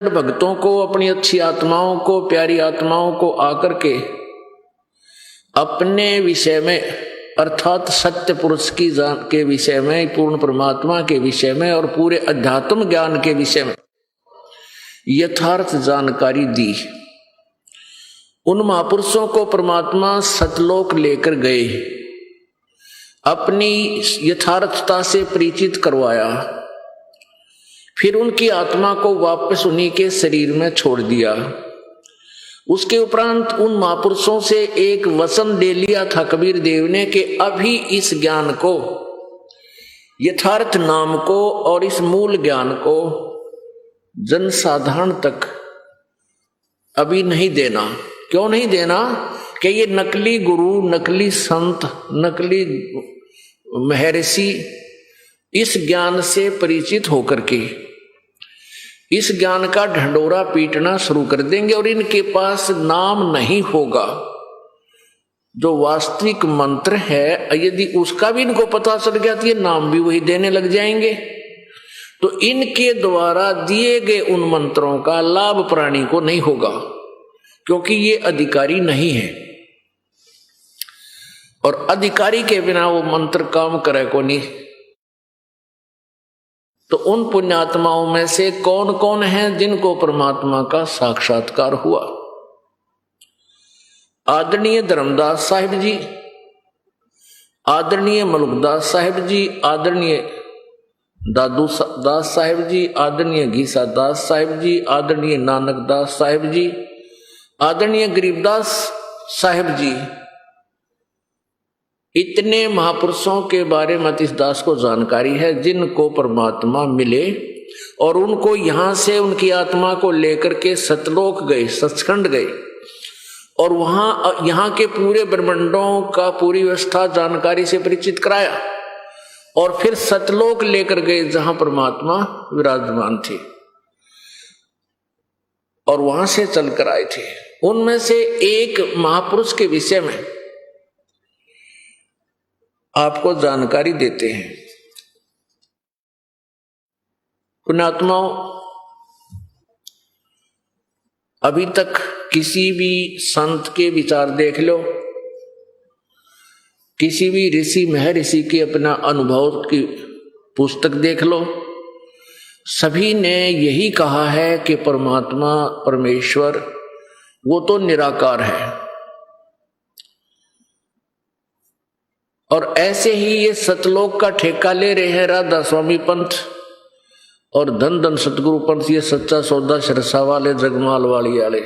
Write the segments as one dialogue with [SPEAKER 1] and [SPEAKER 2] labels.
[SPEAKER 1] भक्तों को, अपनी अच्छी आत्माओं को, प्यारी आत्माओं को आकर के अपने विषय में अर्थात सत्य पुरुष की जान के विषय में, पूर्ण परमात्मा के विषय में और पूरे अध्यात्म ज्ञान के विषय में यथार्थ जानकारी दी। उन महापुरुषों को परमात्मा सतलोक लेकर गए, अपनी यथार्थता से परिचित करवाया, फिर उनकी आत्मा को वापस उन्हीं के शरीर में छोड़ दिया। उसके उपरांत उन महापुरुषों से एक वचन ले लिया था कबीर देव ने कि अभी इस ज्ञान को, यथार्थ नाम को और इस मूल ज्ञान को जनसाधारण तक अभी नहीं देना। क्यों नहीं देना? कि ये नकली गुरु, नकली संत, नकली महर्षि इस ज्ञान से परिचित होकर के इस ज्ञान का ढंढोरा पीटना शुरू कर देंगे और इनके पास नाम नहीं होगा। जो वास्तविक मंत्र है, यदि उसका भी इनको पता चल गया तो ये नाम भी वही देने लग जाएंगे। तो इनके द्वारा दिए गए उन मंत्रों का लाभ प्राणी को नहीं होगा, क्योंकि ये अधिकारी नहीं है और अधिकारी के बिना वो मंत्र काम करे को नहीं। तो उन पुण्यात्माओं में से कौन कौन है जिनको परमात्मा का साक्षात्कार हुआ? आदरणीय धर्मदास साहिब जी, आदरणीय मलुकदास साहिब जी, आदरणीय दादू दास साहिब जी, आदरणीय घीसा दास साहिब जी, आदरणीय नानक दास साहिब जी, आदरणीय गरीबदास साहिब जी, इतने महापुरुषों के बारे में इस दास को जानकारी है जिनको परमात्मा मिले और उनको यहां से उनकी आत्मा को लेकर के सतलोक गए, सचखंड गए और वहां यहां के पूरे ब्रह्मांडों का पूरी व्यवस्था जानकारी से परिचित कराया और फिर सतलोक लेकर गए जहां परमात्मा विराजमान थे और वहां से चलकर आए थे। उनमें से एक महापुरुष के विषय में आपको जानकारी देते हैं। पुण्यात्माओं, अभी तक किसी भी संत के विचार देख लो, किसी भी ऋषि महर्षि के अपना अनुभव की पुस्तक देख लो, सभी ने यही कहा है कि परमात्मा, परमेश्वर वो तो निराकार है। और ऐसे ही ये सतलोक का ठेका ले रहे हैं राधा स्वामी पंथ और धन धन सतगुरु पंथ, ये सच्चा सौदा सिरसा वाले, जगमाल वाली वाले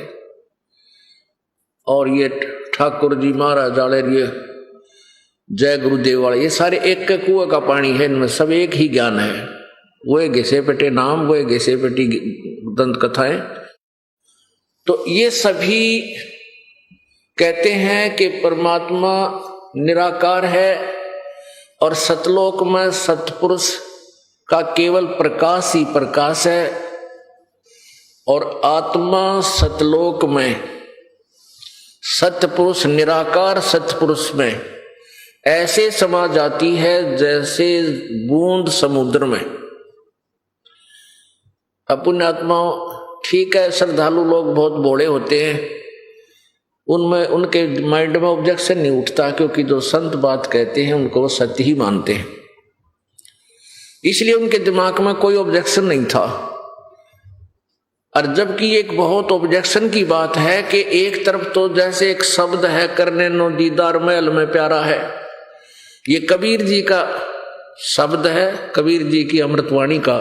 [SPEAKER 1] और ये ठाकुर जी महाराज वाले, ये जय गुरुदेव वाले, ये सारे एक के कुएं का पानी है। इनमें सब एक ही ज्ञान है। वो एक घिसे पेटे नाम, वो एक घिसे पेटी दंत कथाएं। तो ये सभी कहते हैं कि परमात्मा निराकार है और सतलोक में सतपुरुष का केवल प्रकाश ही प्रकाश है और आत्मा सतलोक में सतपुरुष, निराकार सतपुरुष में ऐसे समा जाती है जैसे बूंद समुद्र में। अपने आत्माओं, ठीक है, श्रद्धालु लोग बहुत भोले होते हैं, उनमें उनके माइंड में ऑब्जेक्शन नहीं उठता, क्योंकि जो संत बात कहते हैं उनको वो सत्य ही मानते हैं, इसलिए उनके दिमाग में कोई ऑब्जेक्शन नहीं था। और जबकि एक बहुत ऑब्जेक्शन की बात है कि एक तरफ तो जैसे एक शब्द है, करने नो दीदार महल में प्यारा है, ये कबीर जी का शब्द है, कबीर जी की अमृतवाणी का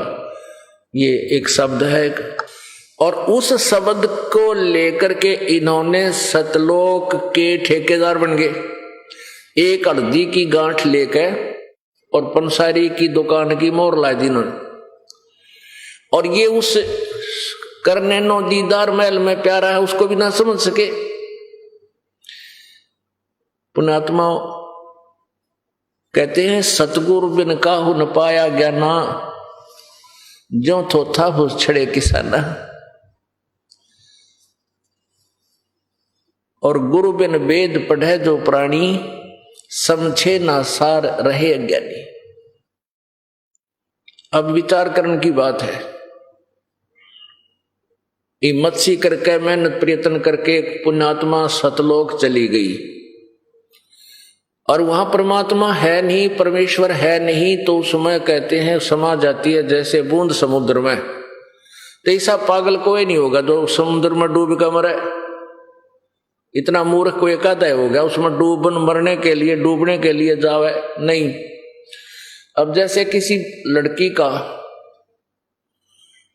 [SPEAKER 1] ये एक शब्द है, और उस शब्द को लेकर के इन्होंने सतलोक के ठेकेदार बन गए। एक हल्दी की गांठ लेकर और पंसारी की दुकान की मोहर ला दी इन्होंने, और ये उस करने नो दीदार महल में प्यारा है उसको भी ना समझ सके। पुण्यात्माओं कहते हैं, सतगुरु बिन काहू न पाया ज्ञाना, ज्यों थोथा भूस छड़े किसाना। और गुरु बिन वेद पढ़े जो प्राणी, समझे ना सार रहे अज्ञानी। अब विचार करने की बात है। हिम्मत सी करके मेहनत प्रयत्न करके पुण्यात्मा सतलोक चली गई और वहां परमात्मा है नहीं, परमेश्वर है नहीं, तो उस समय कहते हैं समा जाती है जैसे बूंद समुद्र में। तो ऐसा पागल कोई नहीं होगा जो समुद्र में डूब कर मरे। इतना मूर्ख कोई एकादा हो गया उसमें डूबने के लिए जावे नहीं। अब जैसे किसी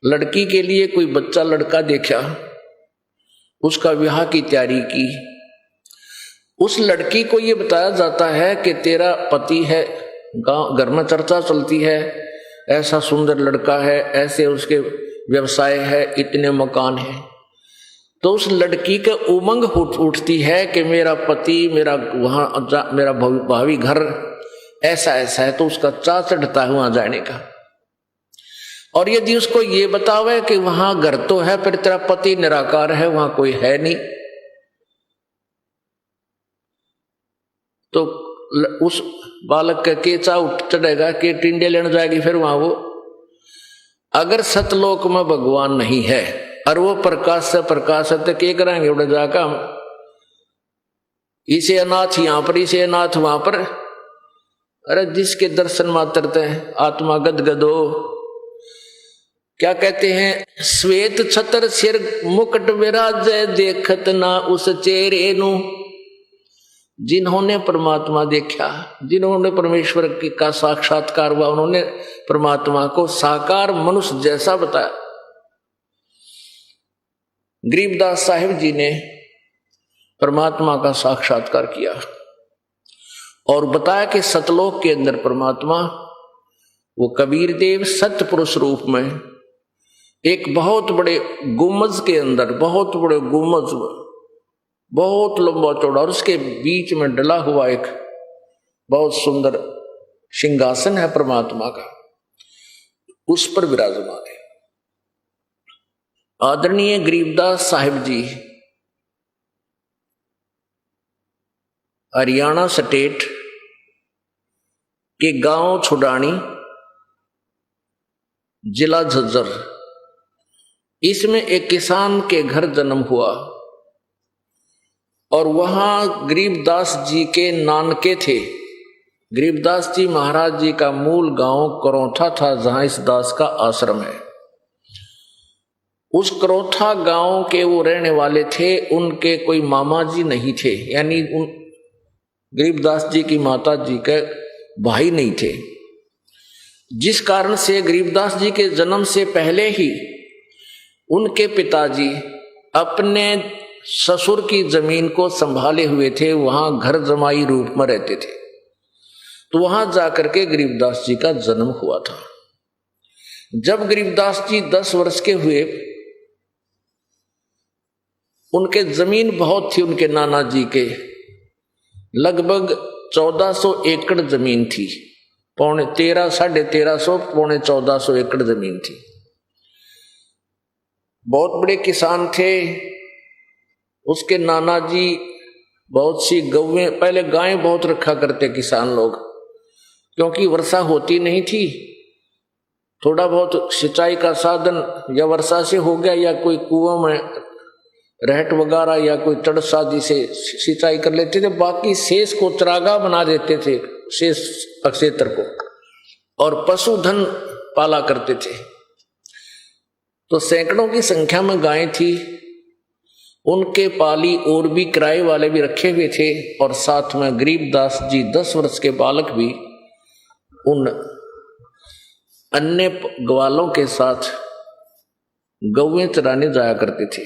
[SPEAKER 1] लड़की के लिए कोई बच्चा लड़का देखा, उसका विवाह की तैयारी की, उस लड़की को ये बताया जाता है कि तेरा पति है, गांव घर में चर्चा चलती है, ऐसा सुंदर लड़का है, ऐसे उसके व्यवसाय है, इतने मकान है। तो उस लड़की के उमंग उठती है कि मेरा पति, मेरा भावी घर ऐसा ऐसा है, तो उसका चाह चढ़ता है वहां जाने का। और यदि उसको ये बतावे कि वहां घर तो है पर तेरा पति निराकार है, वहां कोई है नहीं, तो उस बालक का के चाह उठ चढ़ेगा कि टिंडे लेने जाएगी फिर वहां वो। अगर सतलोक में भगवान नहीं है और वो प्रकाश से प्रकाश है तो क्या करेंगे उड़े जाकर हम, इसे अनाथ यहां पर, इसे अनाथ वहां पर। अरे जिसके दर्शन मात्रते हैं आत्मा गदगदो। क्या कहते हैं, श्वेत छतर सिर मुकुट विराजे देखत ना उस चेहरे नु। जिन्होंने परमात्मा देखा, जिन्होंने परमेश्वर का साक्षात्कार हुआ, उन्होंने परमात्मा को साकार मनुष्य जैसा बताया। गरीबदास साहिब जी ने परमात्मा का साक्षात्कार किया और बताया कि सतलोक के अंदर परमात्मा, वो कबीर देव सत्य पुरुष रूप में एक बहुत बड़े गुम्बज के अंदर, बहुत बड़े गुम्बज, बहुत लंबा चौड़ा, और उसके बीच में डला हुआ एक बहुत सुंदर सिंहासन है परमात्मा का, उस पर विराजमान है। आदरणीय गरीबदास साहिब जी हरियाणा स्टेट के गांव छुडानी, जिला झज्जर, इसमें एक किसान के घर जन्म हुआ और वहां गरीबदास जी के नानके थे। गरीबदास जी महाराज जी का मूल गांव करौथा था, जहां इस दास का आश्रम है। उस करौथा गांव के वो रहने वाले थे, उनके कोई मामा जी नहीं थे, यानी उन गरीबदास जी की माता जी के भाई नहीं थे, जिस कारण से गरीबदास जी के जन्म से पहले ही उनके पिताजी अपने ससुर की जमीन को संभाले हुए थे, वहां घर जमाई रूप में रहते थे। तो वहां जाकर के गरीबदास जी का जन्म हुआ था। जब गरीबदास जी 10 वर्ष के हुए, उनके जमीन बहुत थी, उनके नाना जी के लगभग 1400 एकड़ जमीन थी, 1350 पौने 1400 एकड़ जमीन थी। बहुत बड़े किसान थे। उसके नाना जी बहुत सी गौएं, पहले गायें बहुत रखा करते किसान लोग, क्योंकि वर्षा होती नहीं थी, थोड़ा बहुत सिंचाई का साधन या वर्षा से हो गया या कोई कुआं में रहट वगैरह या कोई चढ़ शादी से सिंचाई कर लेते थे, बाकी शेष को चरागाह बना देते थे, शेष क्षेत्र को, और पशुधन पाला करते थे। तो सैकड़ों की संख्या में गायें थी। उनके पाली और भी किराए वाले भी रखे हुए थे, और साथ में गरीबदास जी 10 वर्ष के बालक भी उन अन्य ग्वालों के साथ गौएं चराने जाया करते थे।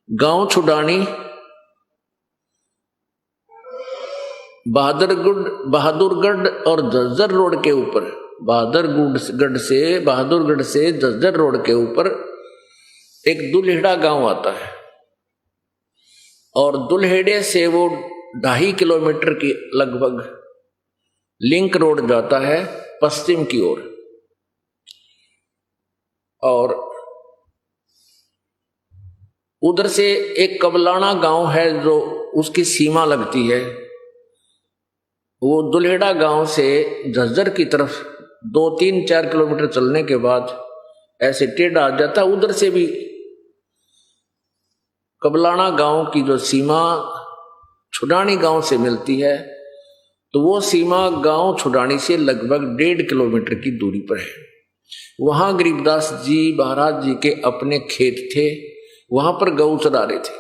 [SPEAKER 1] गांव छुडानी बहादुरगढ़ और झज्जर रोड के ऊपर, बहादुरगढ़ से झज्जर रोड के ऊपर एक दुल्हेड़ा गांव आता है, और दुल्हेड़े से वो 2.5 किलोमीटर की लगभग लिंक रोड जाता है पश्चिम की ओर, और उधर से एक कबलाना गांव है जो उसकी सीमा लगती है। वो दुल्हेड़ा गांव से झज्जर की तरफ 2-3-4 किलोमीटर चलने के बाद ऐसे टेढ़ा आ जाता, उधर से भी कबलाना गांव की जो सीमा छुडानी गांव से मिलती है, तो वो सीमा गांव छुडानी से लगभग 1.5 किलोमीटर की दूरी पर है। वहां गरीबदास जी महाराज जी के अपने खेत थे, वहां पर गऊ चरा रहे थे।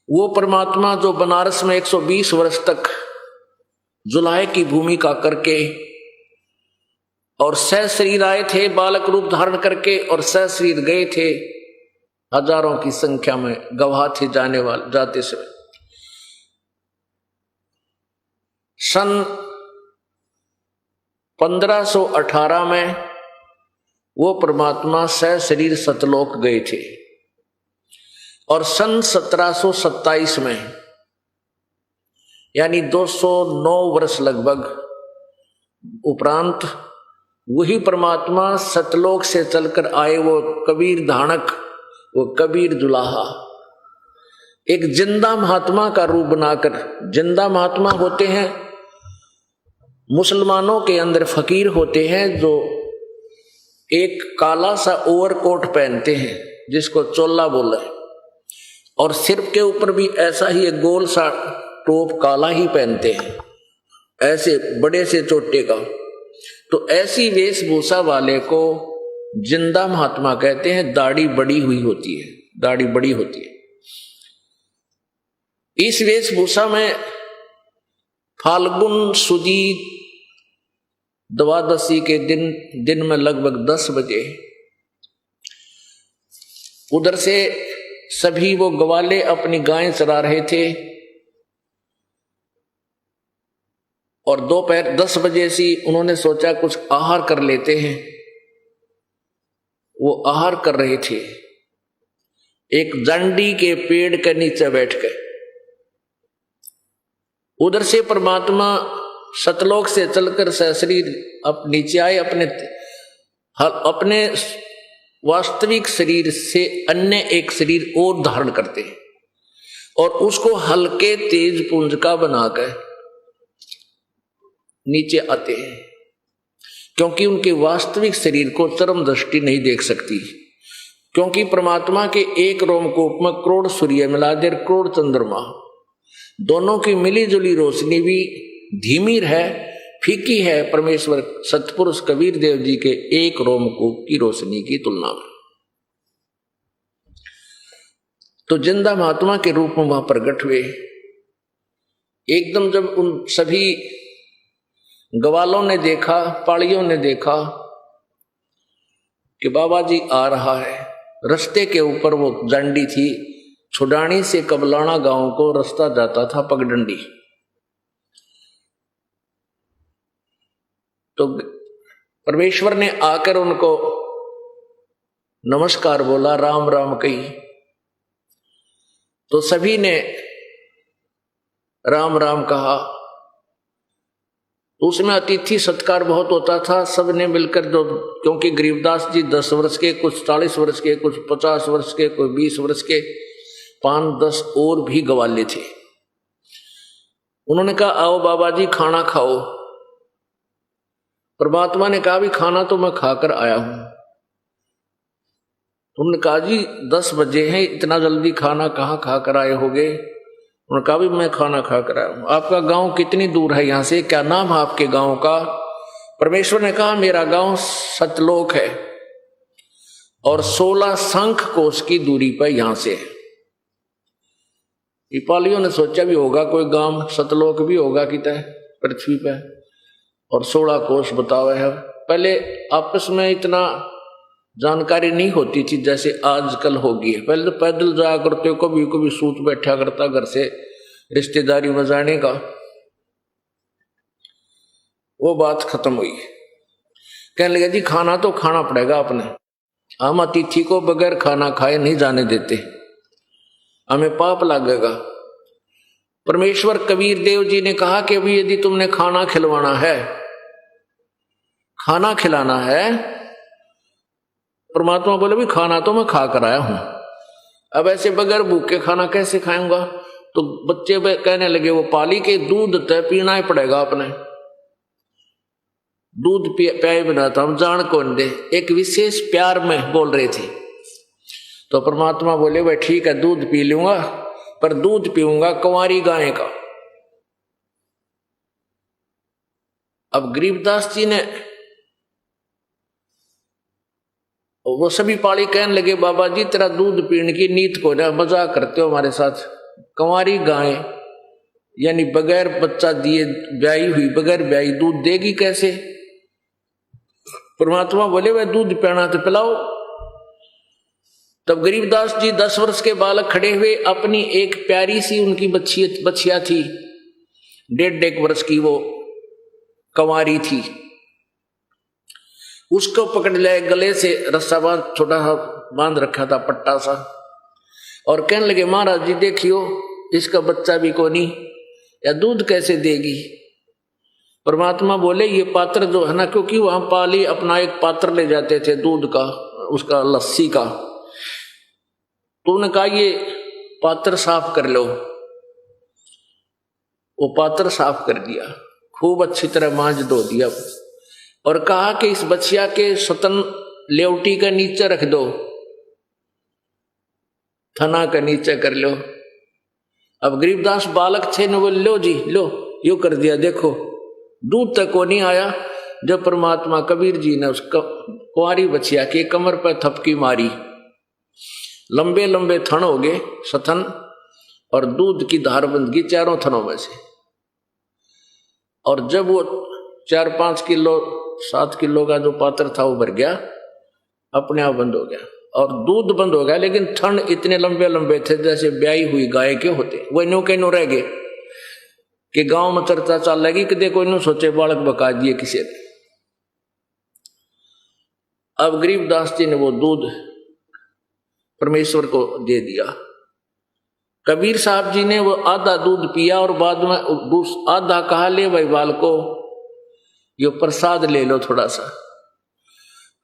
[SPEAKER 1] वो परमात्मा जो बनारस में 120 वर्ष तक जुलाहे की भूमिका करके और सशरीर आए थे, बालक रूप धारण करके, और सशरीर गए थे, हजारों की संख्या में गवाह थे जाते समय। सन 1518 में वो परमात्मा सशरीर सतलोक गए थे, और सन 1727 में यानी 209 वर्ष लगभग उपरांत वही परमात्मा सतलोक से चलकर आए, वो कबीर धानक, वो कबीर दुलाहा, एक जिंदा महात्मा का रूप बनाकर। जिंदा महात्मा होते हैं, मुसलमानों के अंदर फकीर होते हैं जो एक काला सा ओवरकोट पहनते हैं जिसको चोला बोला है, और सिर के ऊपर भी ऐसा ही एक गोल सा टोप काला ही पहनते हैं, ऐसे बड़े से चोटे का। तो ऐसी वेशभूषा वाले को जिंदा महात्मा कहते हैं। दाढ़ी बड़ी हुई होती है, दाढ़ी बड़ी होती है। इस वेशभूषा में फाल्गुन सुदी द्वादशी के दिन में लगभग 10 बजे उधर से सभी वो ग्वाले अपनी गायें चरा रहे थे, और दोपहर 10 बजे से उन्होंने सोचा कुछ आहार कर लेते हैं। वो आहार कर रहे थे एक जंडी के पेड़ के नीचे बैठ कर। उधर से परमात्मा सतलोक से चलकर सशरीर अब नीचे आए, अपने वास्तविक शरीर से अन्य एक शरीर और धारण करते हैं, और उसको हल्के तेज पुंज का बनाकर नीचे आते हैं, क्योंकि उनके वास्तविक शरीर को चरम दृष्टि नहीं देख सकती। क्योंकि परमात्मा के एक रोमकूप में करोड़ सूर्य मिला दे, करोड़ चंद्रमा, दोनों की मिली जुली रोशनी भी धीमी है, फीकी है परमेश्वर सतपुरुष कबीर देव जी के एक रोमकूप की रोशनी की तुलना में। तो जिंदा महात्मा के रूप में वहां प्रकट हुए। एकदम जब उन सभी ग्वालों ने देखा, पाड़ियों ने देखा कि बाबा जी आ रहा है, रास्ते के ऊपर वो जंडी थी, छुडानी से कबलाना गांव को रास्ता जाता था पगडंडी। तो परमेश्वर ने आकर उनको नमस्कार बोला, राम राम कही। तो सभी ने राम राम कहा। उसमें अतिथि सत्कार बहुत होता था, सब ने मिलकर जो, क्योंकि गरीबदास जी 10 वर्ष के, कुछ 40 वर्ष के, कुछ 50 वर्ष के, कोई 20 वर्ष के, 5-10 और भी ग्वाले थे। उन्होंने कहा आओ बाबा जी खाना खाओ। परमात्मा ने कहा भी खाना तो मैं खाकर आया हूं। उन्होंने कहा जी 10 बजे हैं, इतना जल्दी खाना कहाँ खाकर आए होगे? उन्होंने कहा भी मैं खाना खाकर आया हूं। आपका गांव कितनी दूर है यहां से, क्या नाम है आपके गांव का? परमेश्वर ने कहा मेरा गांव सतलोक है और 16 शंख कोश की दूरी पर यहां से है। नेपालियों ने सोचा भी होगा कोई गांव सतलोक भी होगा कितना पृथ्वी पे, और 16 कोश बतावा है। पहले आपस में इतना जानकारी नहीं होती थी जैसे आजकल होगी। पहले तो पैदल जाया करते, कभी कभी सूत बैठा करता घर से रिश्तेदारी में जाने का, वो बात खत्म हुई। कहने लगे जी खाना तो खाना पड़ेगा आपने, हम अतिथि को बगैर खाना खाए नहीं जाने देते, हमें पाप लगेगा। परमेश्वर कबीर देव जी ने कहा कि अभी यदि तुमने खाना खिलवाना है, खाना खिलाना है, परमात्मा बोले भी खाना तो मैं खा कर आया हूं, अब ऐसे बगैर भूखे खाना कैसे खाऊंगा? तो बच्चे कहने लगे वो पाली के दूध तय पीना ही पड़ेगा आपने, दूध प्याए बिना तो हम जान कौन दे। एक विशेष प्यार में बोल रहे थे। तो परमात्मा बोले वह ठीक है, दूध पी लूंगा, पर दूध पीऊंगा कुंवारी गाय का। अब गरीबदास जी ने वो सभी पाली कहने लगे, बाबा जी तेरा दूध पीने की नीत को ना, मजाक करते हो हमारे साथ। कुंवारी गाय यानी बगैर बच्चा दिए ब्याई हुई, बगैर ब्याई दूध देगी कैसे? परमात्मा बोले वह दूध पीना तो पिलाओ। तब गरीबदास जी 10 वर्ष के बालक खड़े हुए, अपनी एक प्यारी सी उनकी बच्चिया थी, 1.5 वर्ष की, वो कुंवारी थी, उसको पकड़ लिया, गले से रस्सा बांध, छोटा सा बांध रखा था, पट्टा सा, और कहने लगे महाराज जी देखियो इसका बच्चा भी कोनी, या दूध कैसे देगी? परमात्मा बोले ये पात्र जो है ना, क्योंकि वहां पाली अपना एक पात्र ले जाते थे दूध का, उसका लस्सी का, तो उन्होंने कहा ये पात्र साफ कर लो। वो पात्र साफ कर दिया, खूब अच्छी तरह मांझ धो दिया, और कहा कि इस बच्चिया के सतन लेवटी का नीचे रख दो, थना का नीचे कर लो। अब गरीबदास बालक थे न, बोले लो जी लो, यो कर दिया, देखो दूध तक को नहीं आया। जब परमात्मा कबीर जी ने उस कुंवारी बच्चिया के कमर पर थपकी मारी, लंबे लंबे थन हो गए सथन, और दूध की धार बंद गई चारों थनों में से। और जब वो 4-5 किलो 7 किलो का जो पात्र था वो भर गया, अपने आप बंद हो गया, और दूध बंद हो गया, लेकिन थन इतने लंबे लंबे थे जैसे ब्याई हुई गाय के होते। वो नो के नो रह गए कि गांव में चर्चा चल लगी कि देखो इन्हों सोचे बालक बका दिए किसी ने। अब गरीबदास जी ने वो दूध परमेश्वर को दे दिया। कबीर साहब जी ने वो आधा दूध पिया, और बाद में आधा कहा ले भाई बालको यो प्रसाद ले लो थोड़ा सा।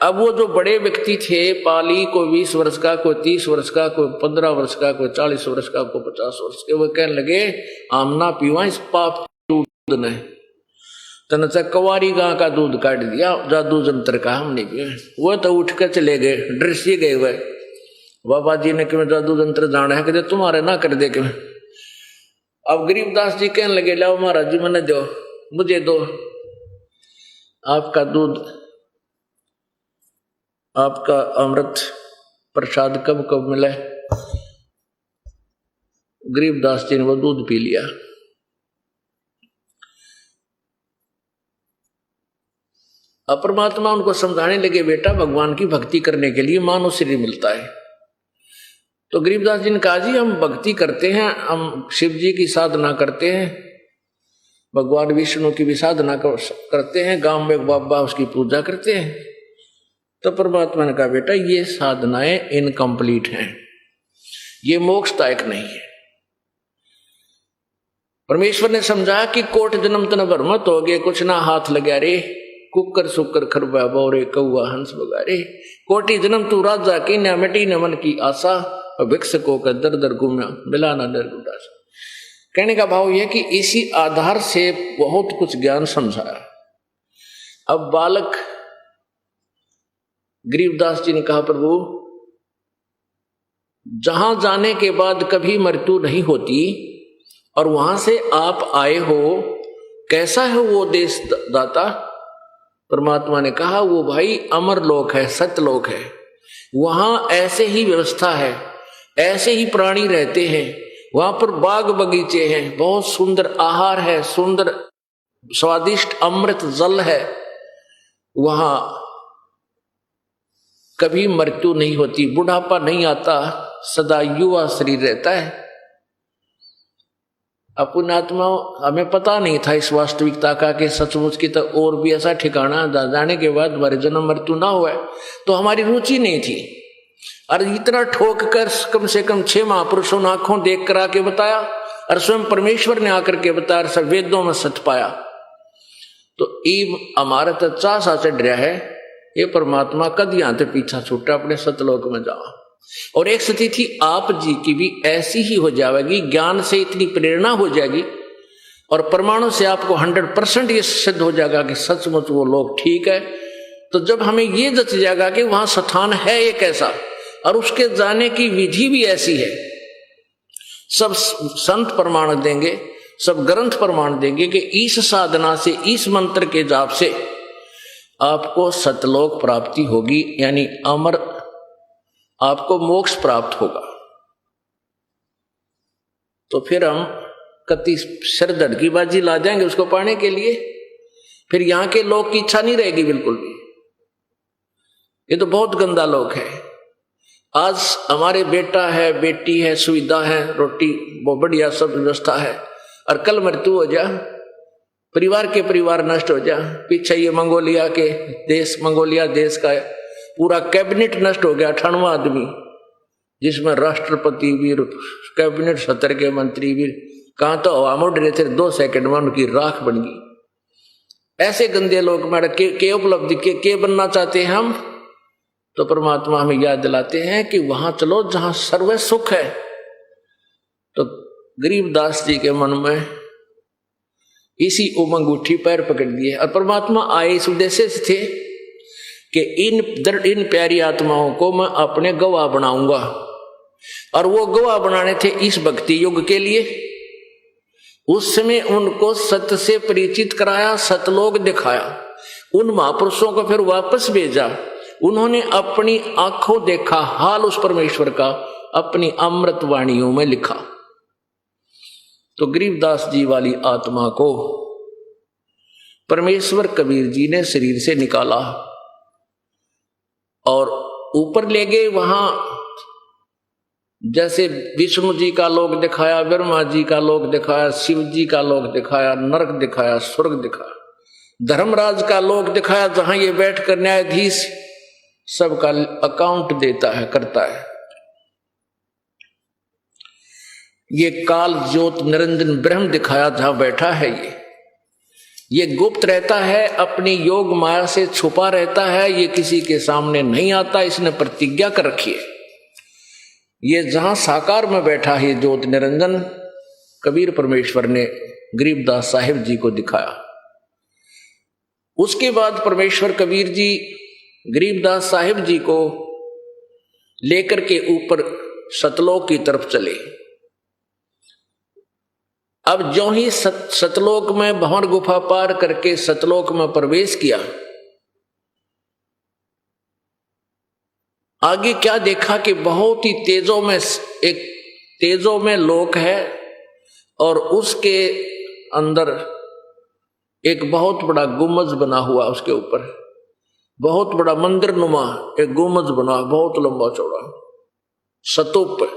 [SPEAKER 1] अब वो जो बड़े व्यक्ति थे पाली, कोई 20 वर्ष का, कोई 30 वर्ष का, कोई 15 वर्ष का, कोई 40 वर्ष का, कोई 50 वर्ष के, वो कहने लगे आमना पीवा इस पाप दूध ने, तन से कुंवारी गां का दूध काट दिया, जादू जंत्र का हम नहीं पिया। वो तो उठ कर चले गए, डर से गए हुए। बाबा जी ने कि मैं जादू जंत्र जाना है, कहते तुम्हारे ना कर दे कि। अब गरीबदास जी कहने लगे लाओ महाराज जी मैंने दो, मुझे दो आपका दूध, आपका अमृत प्रसाद कब कब मिला? गरीबदास जी ने वो दूध पी लिया। अब परमात्मा उनको समझाने लगे बेटा भगवान की भक्ति करने के लिए मानव शरीर मिलता है। तो गरीबदास जी ने कहा जी हम भक्ति करते हैं, हम शिव जी की साधना करते हैं, भगवान विष्णु की भी साधना करते हैं, गांव में बाबा उसकी पूजा करते हैं। तो परमात्मा ने कहा बेटा ये साधनाएं इनकम्प्लीट हैं, ये मोक्षदायक नहीं है। परमेश्वर ने समझा कि कोट जन्म तन भर मत हो गए, कुछ ना हाथ लगा रे, कुकर सुकर खरबा बोरे कौआ हंस बगारे, कोटि जन्म तू राजा की न मिटी न मन की आशा, और भिक्षकों का दर दर घूमना मिला ना डर उदासा। कहने का भाव यह कि इसी आधार से बहुत कुछ ज्ञान समझाया। अब बालक गरीबदास जी ने कहा प्रभु जहां जाने के बाद कभी मृत्यु नहीं होती, और वहां से आप आए हो, कैसा है वो देश दाता? परमात्मा ने कहा वो भाई अमर लोक है, सत्यलोक है, वहां ऐसे ही व्यवस्था है, ऐसे ही प्राणी रहते हैं, वहां पर बाग बगीचे हैं, बहुत सुंदर आहार है, सुंदर स्वादिष्ट अमृत जल है, वहां कभी मृत्यु नहीं होती, बुढ़ापा नहीं आता, सदा युवा शरीर रहता है। अपन आत्मा हमें पता नहीं था इस वास्तविकता का कि सचमुच की तो और भी ऐसा ठिकाना जाने के बाद हमारे जन्म मृत्यु ना हुआ, तो हमारी रुचि नहीं थी। और इतना ठोक कर कम से कम 6 महापुरुषों ने आंखों देख कर आके बताया, और स्वयं परमेश्वर ने आकर के बताया, सब वेदों में सच पाया। तो ईब हमारा तो चाह सा चढ़ रहा है, ये परमात्मा कद यहां से पीछा छूटा, अपने सतलोक में जाओ। और एक स्थिति आप जी की भी ऐसी ही हो जाएगी, ज्ञान से इतनी प्रेरणा हो जाएगी और परमाणु से आपको 100% ये सिद्ध हो जाएगा कि सचमुच वो लोग ठीक है। तो जब हमें ये जच जाएगा कि वहां स्थान है एक ऐसा, और उसके जाने की विधि भी ऐसी है। सब संत प्रमाण देंगे, सब ग्रंथ प्रमाण देंगे कि इस साधना से, इस मंत्र के जाप से आपको सतलोक प्राप्ति होगी, यानी अमर, आपको मोक्ष प्राप्त होगा। तो फिर हम कति सरदड़ की बाजी ला जाएंगे उसको पाने के लिए, फिर यहां के लोग की इच्छा नहीं रहेगी बिल्कुल भी। ये तो बहुत गंदा लोग है। आज हमारे बेटा है, बेटी है, सुविधा है, रोटी बहुत बढ़िया सब व्यवस्था है, और कल मृत्यु हो जा, परिवार के परिवार नष्ट हो जा। पीछे ये मंगोलिया के देश, मंगोलिया देश का पूरा कैबिनेट नष्ट हो गया, 98वां आदमी, जिसमें राष्ट्रपति भी, कैबिनेट सत्र के मंत्री भी, कहां तो हवा में उड़ रहे थे, 2 सेकंड में उनकी राख बन गई। ऐसे गंदे लोग मेरा के उपलब्धि के बनना चाहते हैं हम, तो परमात्मा हमें याद दिलाते हैं कि वहां चलो जहां सर्व सुख है। तो गरीबदास जी के मन में इसी उमंग उठी, पैर पकड़ दिए, और परमात्मा आए इस उद्देश्य से थे कि इन प्यारी आत्माओं को मैं अपने गवाह बनाऊंगा। और वो गवाह बनाने थे इस भक्ति युग के लिए। उस समय उनको सत्य से परिचित कराया, सतलोक दिखाया, उन महापुरुषों को फिर वापस भेजा। उन्होंने अपनी आंखों देखा हाल उस परमेश्वर का, अपनी अमृत वाणियों में लिखा। तो गरीबदास जी वाली आत्मा को परमेश्वर कबीर जी ने शरीर से निकाला और ऊपर ले गए। वहां जैसे विष्णु जी का लोक दिखाया, ब्रह्मा जी का लोक दिखाया, शिव जी का लोक दिखाया, नरक दिखाया, स्वर्ग दिखाया, धर्मराज का लोक दिखाया, जहां ये बैठकर न्यायाधीश सबका अकाउंट देता है, करता है। ये काल ज्योत निरंजन ब्रह्म दिखाया, जहां बैठा है ये गुप्त रहता है, अपनी योग माया से छुपा रहता है, ये किसी के सामने नहीं आता, इसने प्रतिज्ञा कर रखी है। ये जहां साकार में बैठा है ज्योत निरंजन, कबीर परमेश्वर ने गरीबदास साहिब जी को दिखाया। उसके बाद परमेश्वर कबीर जी गरीबदास साहिब जी को लेकर के ऊपर सतलोक की तरफ चले। अब जो ही सतलोक में भंवर गुफा पार करके सतलोक में प्रवेश किया, आगे क्या देखा कि बहुत ही तेजों में एक तेजों में लोक है, और उसके अंदर एक बहुत बड़ा गुम्बज बना हुआ, उसके ऊपर बहुत बड़ा मंदिर नुमा एक गुम्बज बना, बहुत लंबा चौड़ा सतूप,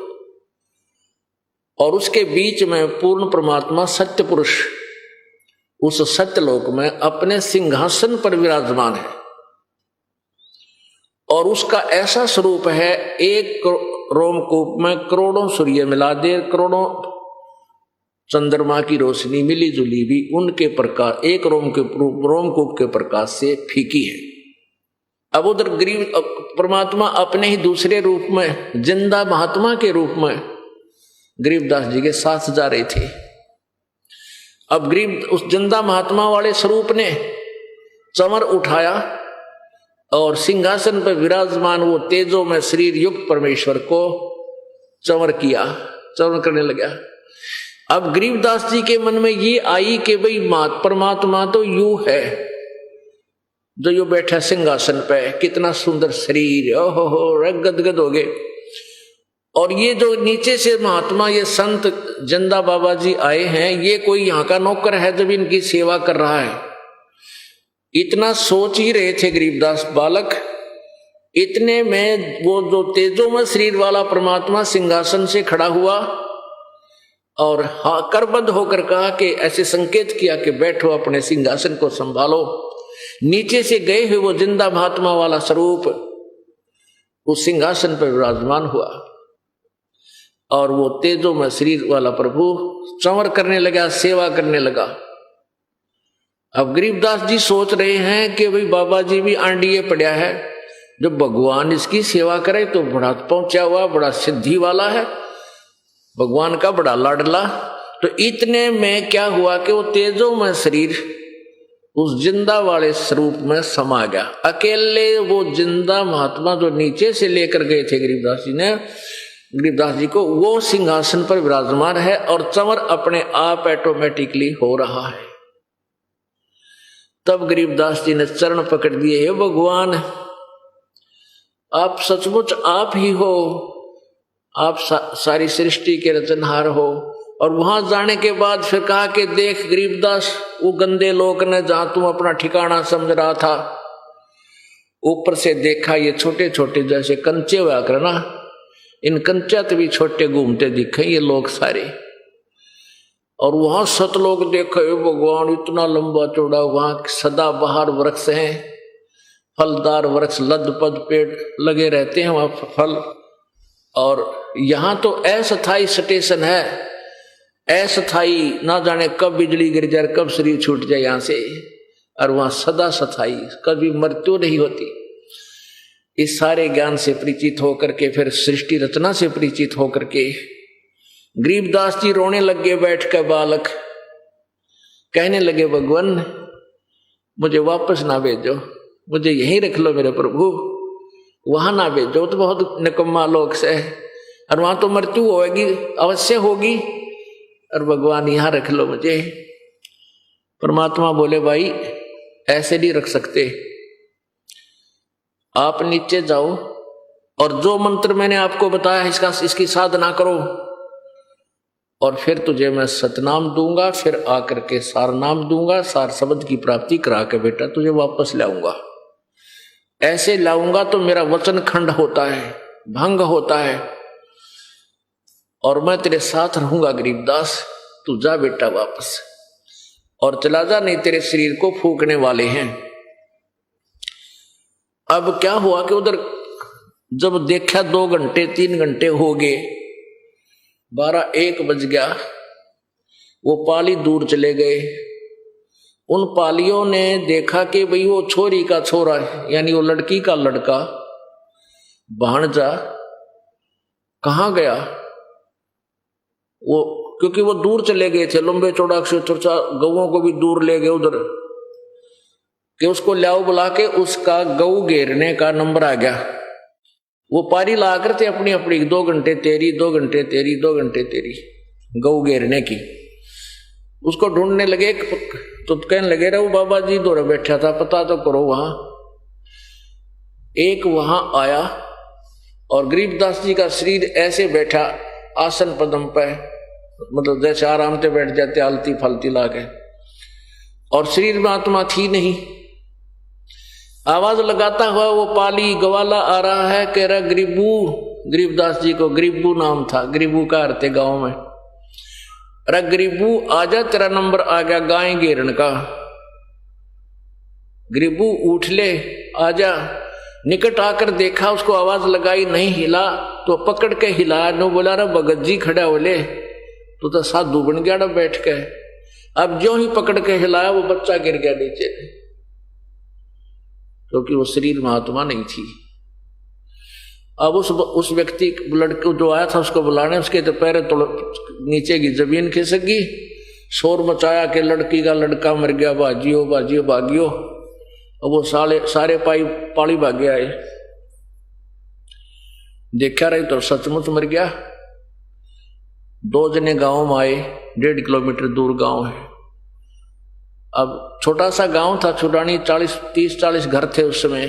[SPEAKER 1] और उसके बीच में पूर्ण परमात्मा सत्य पुरुष उस सत्यलोक में अपने सिंहासन पर विराजमान है। और उसका ऐसा स्वरूप है, एक रोमकूप में करोड़ों सूर्य मिला दे, करोड़ों चंद्रमा की रोशनी मिली जुली भी उनके प्रकाश एक रोमकूप के प्रकाश से फीकी है। अब उधर गरीब परमात्मा अपने ही दूसरे रूप में, जिंदा महात्मा के रूप में गरीबदास जी के साथ जा रहे थे। अब गरीब उस जिंदा महात्मा वाले स्वरूप ने चमर उठाया और सिंहासन पर विराजमान वो तेजों में शरीर युक्त परमेश्वर को चमर किया, चमर करने लगा। अब गरीबदास जी के मन में ये आई कि भाई परमात्मा तो यू है जो यू बैठा सिंहासन पे, कितना सुंदर शरीर, ओहो गदगद हो गए। और ये जो नीचे से महात्मा, ये संत जिंदा बाबा जी आए हैं, ये कोई यहाँ का नौकर है जब इनकी सेवा कर रहा है। इतना सोच ही रहे थे गरीबदास बालक। इतने में वो जो तेजोमय शरीर वाला परमात्मा सिंहासन से खड़ा हुआ और करबद्ध होकर कहा कि ऐसे संकेत किया कि बैठो, अपने सिंहासन को संभालो। नीचे से गए हुए वो जिंदा महात्मा वाला स्वरूप उस सिंहासन पर विराजमान हुआ और वो तेजों में शरीर वाला प्रभु चंवर करने लगा, सेवा करने लगा। अब गरीबदास जी सोच रहे हैं कि भाई बाबा जी भी आंडिये पड़ा है, जब भगवान इसकी सेवा करे तो बड़ा पहुंचा हुआ, बड़ा सिद्धि वाला है, भगवान का बड़ा लाडला। तो इतने में क्या हुआ कि वो तेजों में शरीर उस जिंदा वाले स्वरूप में समा गया। अकेले वो जिंदा महात्मा जो नीचे से लेकर गए थे गरीबदास जी को, वो सिंहासन पर विराजमान है और चमर अपने आप ऑटोमेटिकली हो रहा है। तब गरीबदास जी ने चरण पकड़ दिए, हे भगवान, आप सचमुच आप ही हो, आप सारी सृष्टि के रचनहार हो। और वहां जाने के बाद फिर कहा कि देख गरीबदास, वो गंदे लोग ने जहां तुम अपना ठिकाना समझ रहा था, ऊपर से देखा ये छोटे छोटे जैसे कंचे हुआ करना, इन कंचत भी छोटे घूमते दिखे ये लोग सारे। और वहां सतलोक देखो, भगवान इतना लंबा चौड़ा, वहां सदाबहार वृक्ष हैं, फलदार वृक्ष, लदपद पेड़ लगे रहते हैं वहां फल। और यहां तो अस्थायी स्टेशन है, अस्थायी, ना जाने कब बिजली गिर जाए, कब शरीर छूट जाए यहां से। और वहां सदा स्थायी, कभी मृत्यु नहीं होती। इस सारे ज्ञान से परिचित होकर के, फिर सृष्टि रचना से परिचित होकर के गरीबदास जी रोने लगे बैठ कर। बालक कहने लगे, भगवान मुझे वापस ना भेजो, मुझे यहीं रख लो मेरे प्रभु, वहां ना भेजो, तो बहुत निकम्मा लोग से, और वहां तो मृत्यु होगी, अवश्य होगी, और भगवान यहां रख लो मुझे। परमात्मा बोले, भाई ऐसे नहीं रख सकते, आप नीचे जाओ और जो मंत्र मैंने आपको बताया इसकी साधना करो, और फिर तुझे मैं सतनाम दूंगा, फिर आकर के सार नाम दूंगा, सार शब्द की प्राप्ति करा के बेटा तुझे वापस लाऊंगा। ऐसे लाऊंगा तो मेरा वचन खंड होता है, भंग होता है, और मैं तेरे साथ रहूंगा गरीबदास, तू जा बेटा वापस और चला जा, नहीं तेरे शरीर को फूकने वाले हैं। अब क्या हुआ कि उधर जब देखा 2 घंटे 3 घंटे हो गए, 12-1 बज गया, वो पाली दूर चले गए। उन पालियों ने देखा कि भाई वो छोरी का छोरा, यानी वो लड़की का लड़का भांजा कहाँ गया, वो क्योंकि वो दूर चले गए थे, लंबे चौड़ा चर्चा गौओं को भी दूर ले गए उधर, कि उसको लाओ बुला के, उसका गऊ घेरने का नंबर आ गया। वो पारी ला करते अपनी अपनी 2 घंटे तेरी, 2 घंटे तेरी, 2 घंटे तेरी गऊ घेरने की। उसको ढूंढने लगे तो कहने लगे, रहो बाबा जी दौरे बैठा था, पता तो करो। वहां एक वहां आया और गरीबदास जी का शरीर ऐसे बैठा आसन पदम पे, मतलब जैसे आराम से बैठ जाते आलती फालती लाके, और शरीर में आत्मा थी नहीं। आवाज लगाता हुआ वो पाली गवाला आ रहा है, कह रहा गरीबू, गरीबदास जी को गरीबू नाम था, गरीबू का अर्थ है गांव में। अरे गरीबू आजा, तेरा नंबर आ गया गाय घेरन का, गरीबू उठ ले आजा। निकट आकर देखा, उसको आवाज लगाई, नहीं हिला, तो पकड़ के हिलाया, नो बोला रे भगत जी खड़ा बोले, तो साधु बन गया बैठ के। अब जो ही पकड़ के हिलाया वो बच्चा गिर गया नीचे, क्योंकि वो शरीर में आत्मा नहीं थी। अब उस व्यक्ति लड़के जो आया था उसको बुलाने, उसके तो पैर तो नीचे की जमीन खिसक गई, शोर मचाया कि लड़की का लड़का मर गया, भाजियो भाजियो भागियो। अब वो सारे पाली भागे आए, देखा रही तो सचमुच मर गया। 2 जने गांव में आए, 1.5 किलोमीटर दूर गांव है। अब छोटा सा गांव था, छुटानी 30-40 घर थे उस समय,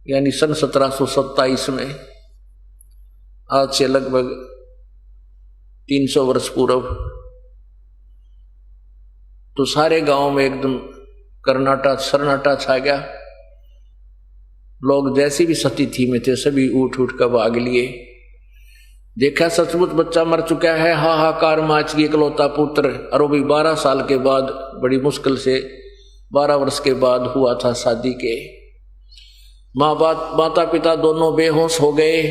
[SPEAKER 1] यानी सन 1727 में, आज से लगभग 300 वर्ष पूर्व। तो सारे गांव में एकदम सन्नाटा छा गया। लोग जैसी भी स्थिति में थे सभी उठ कर भाग लिए। देखा सचमुच बच्चा मर चुका है, हाहाकार माच की, इकलौता पुत्र, और वो भी 12 साल के बाद, बड़ी मुश्किल से 12 वर्ष के बाद हुआ था शादी के। माता पिता दोनों बेहोश हो गए।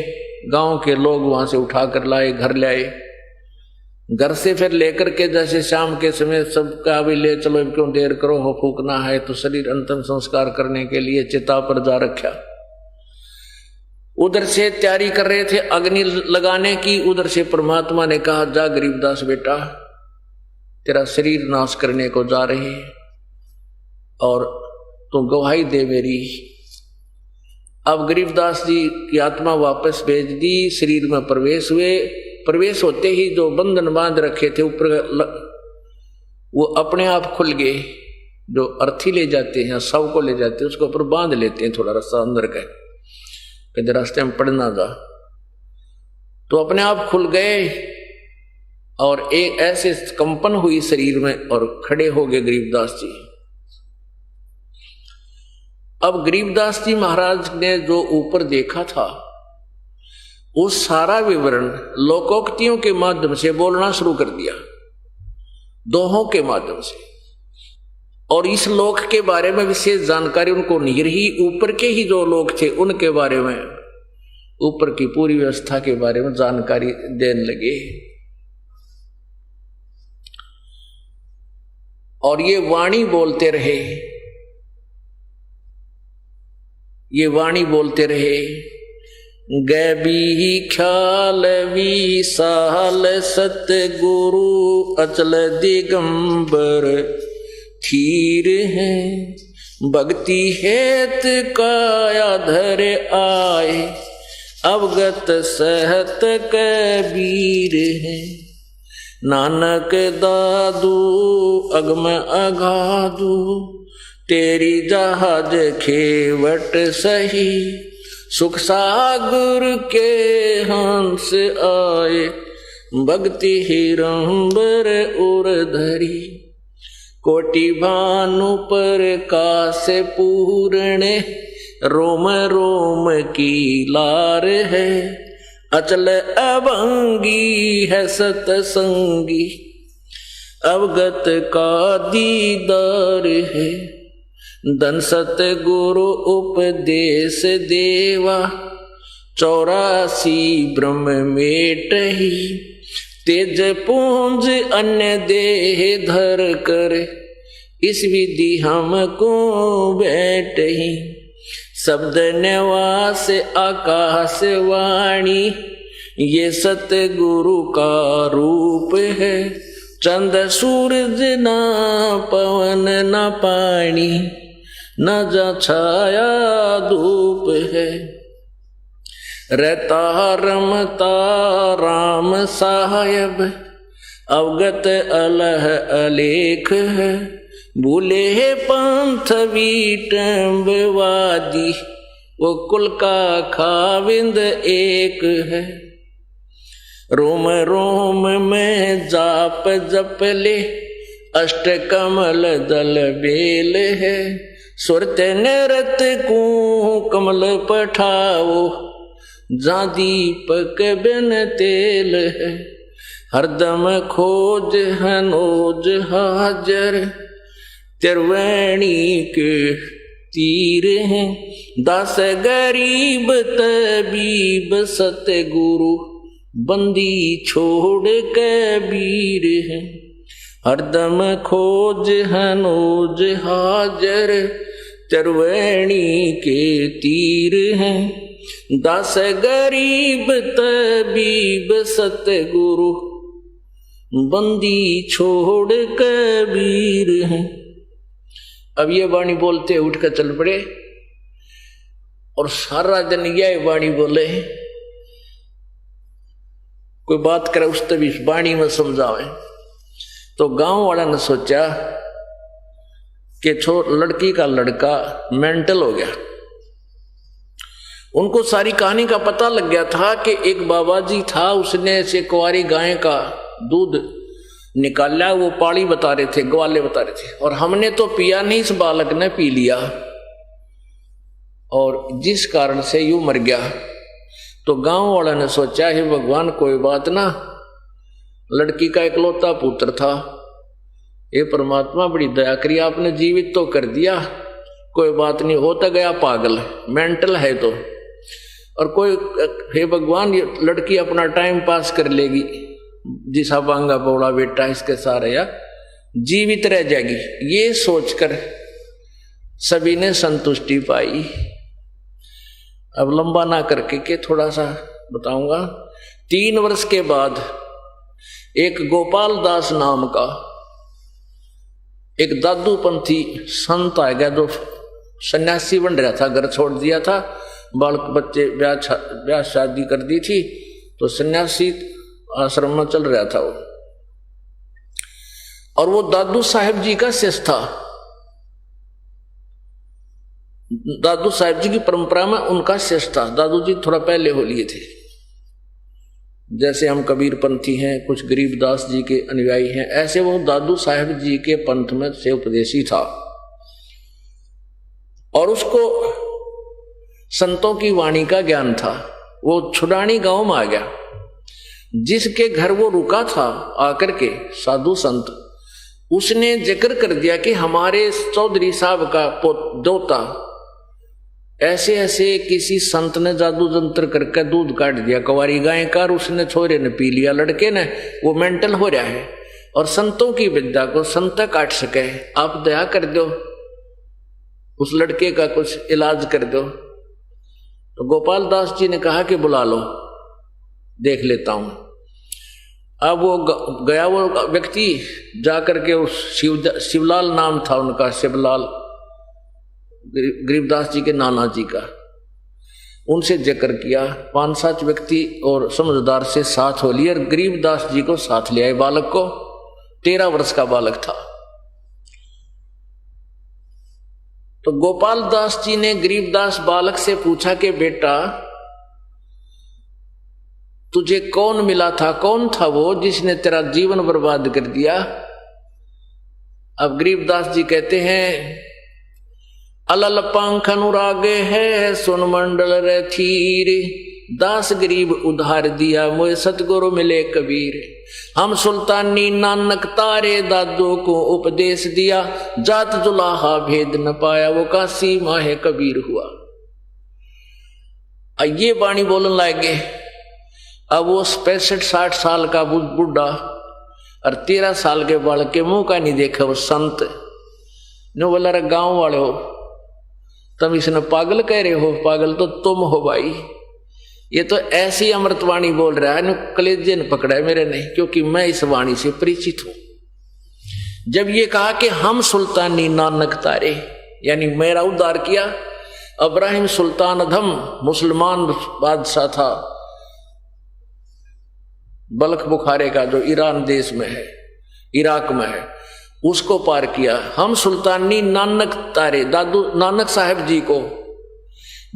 [SPEAKER 1] गांव के लोग वहां से उठा कर लाए, घर लाए। घर से फिर लेकर के जैसे शाम के समय सबका भी ले चलो, क्यों देर करो, हो फूकना है, तो शरीर अंतिम संस्कार करने के लिए चिता पर जा रखा। उधर से तैयारी कर रहे थे अग्नि लगाने की, उधर से परमात्मा ने कहा, जा गरीबदास बेटा, तेरा शरीर नाश करने को जा रहे हैं और तू गवाही दे मेरी। अब गरीबदास जी की आत्मा वापस भेज दी, शरीर में प्रवेश हुए। प्रवेश होते ही जो बंधन बांध रखे थे ऊपर वो अपने आप खुल गए। जो अर्थी ले जाते हैं, शव को ले जाते हैं, उसको ऊपर बांध लेते हैं थोड़ा रास्ता अंदर का, कहीं रास्ते में पड़ना जा, तो अपने आप खुल गए और एक ऐसे कंपन हुई शरीर में और खड़े हो गए गरीबदास जी। अब गरीबदास जी महाराज ने जो ऊपर देखा था वो सारा विवरण लोकोक्तियों के माध्यम से बोलना शुरू कर दिया, दोहों के माध्यम से। और इस लोक के बारे में विशेष जानकारी उनको नहीं रही। ऊपर के ही जो लोग थे उनके बारे में, ऊपर की पूरी व्यवस्था के बारे में जानकारी देने लगे। और ये वाणी बोलते रहे, ये वाणी बोलते रहे, गैबी ख्याल विशाल सतगुरु अचल दिगंबर थीर है, भक्ति हेत काया धर आए, अवगत सहत कबीर है। नानक दादू अगम अगाधू, तेरी जहाज खेवट सही, सुख सागर के हंस आए, भक्ति हिरंबर उर धरी। कोटि भानु पर काश पूर्ण, रोम रोम की लार है, अचल अभंगी है सतसंगी, अवगत का दीदार है। धन सतगुरु उपदेश देवा, 84 ब्रह्म मेटहि, तेज पूंज अन्य देह धर कर, इस विधि हमको बैठही। शब्द निवास आकाश वाणी, ये सतगुरु का रूप है। चंद सूरज ना पवन ना पानी, न जा छाया धूप है। रहता रमता राम साहेब, अवगत अलह अलेख है। भूले पंथ विटम्बवादी, वो कुल का खाविंद एक है। रोम रोम में जाप जप ले, अष्ट कमल दल बेल है। सुरत नरत को कमल पठाओ, जा दीपक बिन तेल है। हरदम खोज हनोज हाजर, त्रिवेणी के तीर हैं। दास गरीब तबीब सतगुरु, बंदी छोड़ कबीर है। हरदम खोज हनोज हाजर, त्रिवेणी के तीर हैं। दास गरीब तबीब सतगुरु, बंदी छोड़ कबीर है। अब ये वाणी बोलते उठ कर चल पड़े और सारा दिन यह वाणी बोले। कोई बात करे उस तभी वाणी में समझावे। तो गांव वाला ने सोचा कि लड़की का लड़का मेंटल हो गया। उनको सारी कहानी का पता लग गया था कि एक बाबा जी था, उसने ऐसे कुंवारी गाय का दूध निकाला, वो पाड़ी बता रहे थे, ग्वाले बता रहे थे, और हमने तो पिया नहीं, इस बालक ने पी लिया और जिस कारण से यूं मर गया। तो गांव वाला ने सोचा, हे भगवान कोई बात ना, लड़की का इकलौता पुत्र था, ये परमात्मा बड़ी दया करी, आपने जीवित तो कर दिया, कोई बात नहीं, होता गया पागल, मेंटल है तो, और कोई, हे भगवान ये लड़की अपना टाइम पास कर लेगी, जिसा बांगा बौड़ा बेटा इसके सारे या जीवित रह जाएगी। ये सोचकर सभी ने संतुष्टि पाई। अब लंबा ना करके के थोड़ा सा बताऊंगा। 3 वर्ष के बाद एक गोपाल दास नाम का एक दादू पंथी संत आ गया जो सन्यासी बन रहा था, घर छोड़ दिया था, बालक बच्चे ब्याह शादी कर दी थी, तो सन्यासी आश्रम में चल रहा था वो। और वो दादू साहेब जी का शिष्य था। दादू साहेब जी की परंपरा में उनका शिष्य था। दादू जी थोड़ा पहले हो लिए थे, जैसे हम कबीर पंथी हैं, कुछ गरीबदास जी के अनुयायी हैं, ऐसे वो दादू साहेब जी के पंथ में से उपदेशी था। और उसको संतों की वाणी का ज्ञान था। वो छुडानी गांव में आ गया, जिसके घर वो रुका था आकर के साधु संत, उसने जिक्र कर दिया कि हमारे चौधरी साहब का दोता ऐसे ऐसे किसी संत ने जादू जंत्र करके दूध काट दिया कवारी गाय का, उसने छोरे ने पी लिया, लड़के ने, वो मेंटल हो रहा है और संतों की विद्या को संत काट सके, आप दया कर दो, उस लड़के का कुछ इलाज कर दो। तो गोपाल दास जी ने कहा कि बुला लो, देख लेता हूं। अब वो गया, वो व्यक्ति जाकर के उस शिवलाल नाम था उनका, शिवलाल, गरीबदास जी के नाना जी का, उनसे जिक्र किया। 5-7 व्यक्ति और समझदार से साथ हो लिए और गरीबदास जी को साथ ले आए। बालक को 13 वर्ष का बालक था। तो गोपाल दास जी ने गरीबदास बालक से पूछा कि बेटा तुझे कौन मिला था, कौन था वो जिसने तेरा जीवन बर्बाद कर दिया। अब गरीबदास जी कहते हैं, अलल पंख अनुरागे है सुन मंडल रे थीर, दास गरीब उधार दिया मोए सतगुरु मिले कबीर। हम सुल्तानी नानक तारे दादो को उपदेश दिया, जात जुलाहा भेद न पाया वो काशी माहे कबीर हुआ। ये बाणी बोलन लागे। अब वो 65-60 साल का बुढ़ा और 13 साल के बालक के मुंह का नहीं देखा वो संत ने बोला, रे गांव वाले हो, तुम इसने पागल कह रहे हो, पागल तो तुम हो भाई, ये तो ऐसी अमृतवाणी बोल रहा है, कलेजे ने पकड़ा है मेरे ने, क्योंकि मैं इस वाणी से परिचित हूं। जब ये कहा कि हम सुल्तानी नानक तारे, यानी मेरा उद्धार किया। इब्राहिम सुल्तान अधम मुसलमान बादशाह था, बल्ख बुखारे का, जो ईरान देश में है, इराक में है, उसको पार किया। हम सुल्तानी नानक तारे, दादू नानक साहब जी को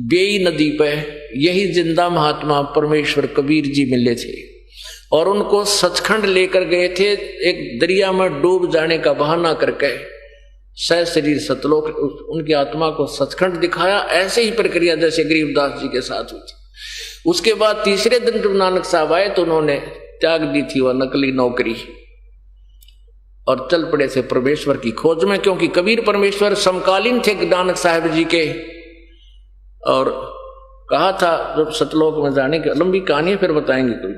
[SPEAKER 1] बेई नदी पे यही जिंदा महात्मा परमेश्वर कबीर जी मिले थे और उनको सचखंड लेकर गए थे। एक दरिया में डूब जाने का बहाना करके सह शरीर सतलोक उनकी आत्मा को सचखंड दिखाया। ऐसे ही प्रक्रिया जैसे गरीबदास जी के साथ हुई थी। उसके बाद तीसरे दिन जब नानक साहब आए तो उन्होंने त्याग दी थी वह नकली नौकरी और चल पड़े थे परमेश्वर की खोज में, क्योंकि कबीर परमेश्वर समकालीन थे नानक साहब जी के। और कहा था जब सतलोक में जाने की लंबी कहानी फिर बताएंगे कभी।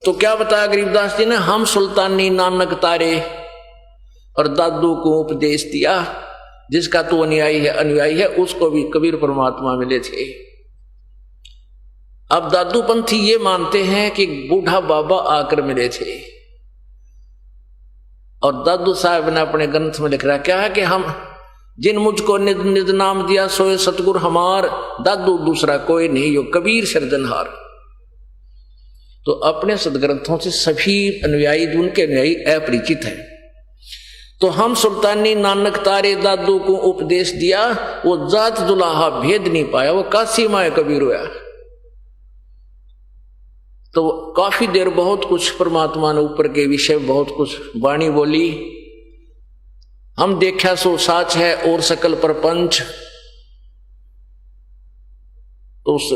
[SPEAKER 1] तो क्या बताया गरीबदास जी ने, हम सुल्तानी नानक तारे और दादू को उपदेश दिया, जिसका तू अनुयायी है उसको भी कबीर परमात्मा मिले थे। अब दादू पंथी ये मानते हैं कि बूढ़ा बाबा आकर मिले थे और दादू साहब ने अपने ग्रंथ में लिख रहा क्या है कि हम जिन मुझको निज निज नाम दिया सोए सतगुर हमार, दादू दूसरा कोई नहीं यो कबीर सृजनहार। तो अपने सदग्रंथों से सभी अनुयायी उनके अनुयायी अपरिचित हैं। तो हम सुल्तानी नानक तारे दादू को उपदेश दिया, वो जात दुलाहा भेद नहीं पाया, वो काशी माए कबीर हुआ। तो काफी देर बहुत कुछ परमात्मा ने ऊपर के विषय बहुत कुछ वाणी बोली। हम देखा सो साच है और सकल प्रपंच। तो उस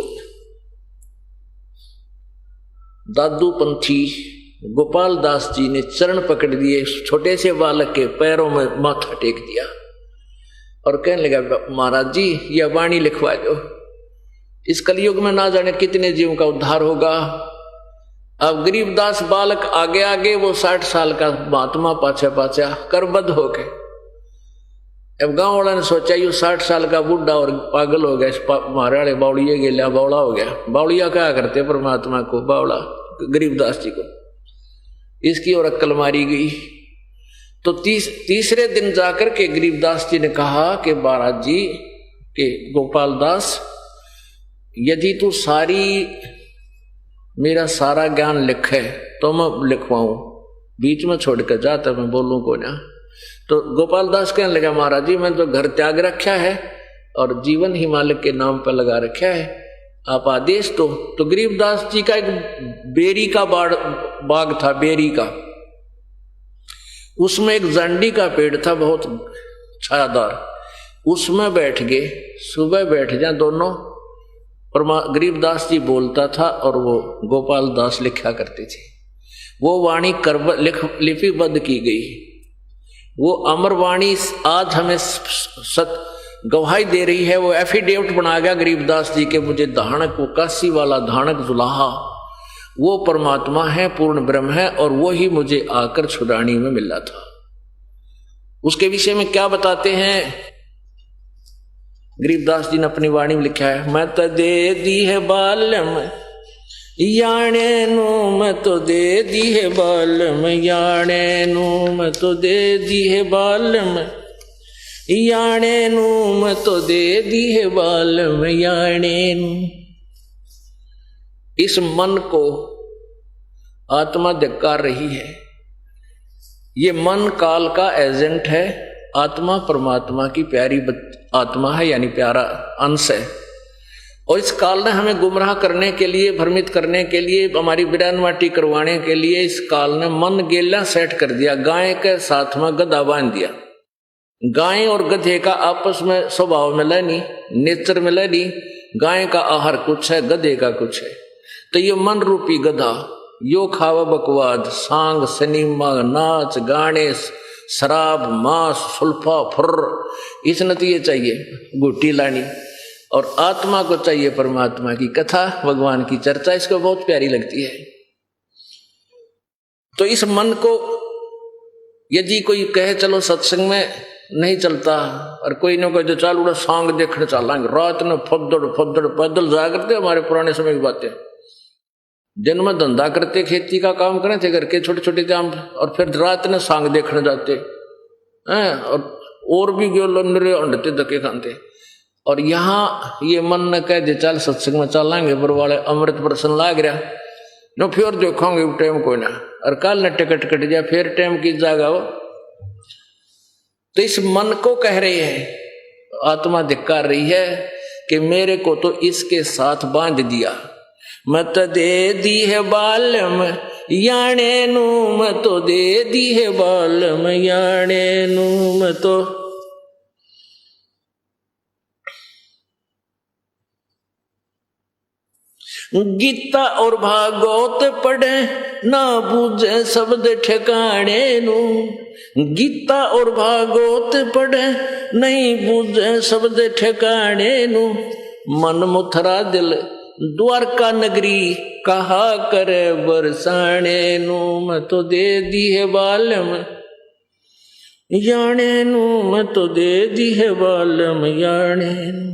[SPEAKER 1] दादू पंथी गोपाल दास जी ने चरण पकड़ दिए, छोटे से बालक के पैरों में माथा टेक दिया और कहने लगा, महाराज जी यह वाणी लिखवा दो, इस कलयुग में ना जाने कितने जीवों का उद्धार होगा। अब गरीबदास बालक आगे आगे, वो 60 साल का महात्मा पाछा पाछा करबद्ध हो गए। अब गांव वाला ने सोचा ये 60 साल का बुढ़ा और पागल हो गया, मारे वाले बावड़िया गेला बावड़ा हो गया। बावड़िया क्या करते परमात्मा को, बावड़ा गरीबदास जी को, इसकी और अक्कल मारी गई। तो तीसरे दिन जाकर के गरीबदास जी ने कहा कि महाराज जी के गोपाल दास, यदि तू मेरा सारा ज्ञान लिखे तो मैं लिखवाऊं, बीच में छोड़ कर जाता मैं बोलूं को ना। तो गोपाल दास कहने लगा, महाराज जी मैंने तो घर त्याग रखा है और जीवन ही मालिक के नाम पर लगा रखा है, आप आदेश दो। तो गरीबदास जी का एक बेरी का बाग था, बेरी का, उसमें एक जंडी का पेड़ था बहुत छायादार, उसमें बैठ गए, सुबह बैठ जाए दोनों। गरीबदास जी बोलता था और वो गोपाल दास लिखा करते थे। वो वाणी लिपिबद्ध की गई, वो अमर वाणी आज हमें गवाही दे रही है। वो एफिडेविट बना गया गरीबदास जी के, मुझे धानक, वो काशी वाला धानक जुलाहा वो परमात्मा है, पूर्ण ब्रह्म है, और वो ही मुझे आकर छुड़ानी में मिला था। उसके विषय में क्या बताते हैं गरीबदास जी ने अपनी वाणी में लिखा है, मैं तो दे दी है बालम याने नू, मैं तो दे दी है बालम याने नू, मैं तो दे दी है बालम याने नू, मैं तो दे दी है बालम याने नू। इस मन को आत्मा धिक्कार रही है। ये मन काल का एजेंट है, आत्मा परमात्मा की प्यारी आत्मा है, यानी प्यारा अंश है। और इस काल ने हमें गुमराह करने के लिए, भ्रमित करने के लिए, हमारी बिरानवाटी करवाने के लिए इस काल ने मन गेला सेट कर दिया। गाय के साथ में गधा बांध दिया। गाय और गधे का आपस में स्वभाव मिला नहीं, नेचर मिला नहीं। गाय का आहार कुछ है, गधे का कुछ है। तो ये मन रूपी गधा यो खावा बकवाद, सांग, सिनेमा, नाच गाने, शराब, मांस, सुल्फा, फुर्र, इस नतीजे चाहिए गुट्टी लानी। और आत्मा को चाहिए परमात्मा की कथा, भगवान की चर्चा, इसको बहुत प्यारी लगती है। तो इस मन को यदि कोई कहे चलो सत्संग में नहीं चलता, और कोई न कोई तो चाल उड़ा सांग देखने चलेंगे, रात में फद्दड़ फद्दड़ पैदल जाया करते हमारे पुराने समय की बातें। दिन में धंधा करते, खेती का काम करते थे, घर के छोटे छोटे काम, और फिर रात में सांग देखने जाते हैं, और भी जो नरे अंडते धक्के खाते। और यहाँ ये मन न कह दे चल सत्संग में चलेंगे, पर वाले अमृत प्रसन्न लाग रहा नो, फिर देखोगे टाइम कोई ना, और कल न टिकट कट जाए, फिर टाइम की जागा हो। तो इस मन को कह रही है आत्मा, धिक्कार रही है कि मेरे को तो इसके साथ बांध दिया। मत दे दी है बालम याने नू, मत तो दे दी है बालम याने नू, मत तो। गीता और भागवत पढ़े ना बूझे शब्द ठिकाने नू, गीता और भागवत पढ़े नहीं बूझे शब्द ठिकाने नू। मन मुथरा दिल द्वारका नगरी कहा करे बरसाने नू, मैं तो दे दी है बालम याने नू, मैं तो दे दी है बालम याने नू।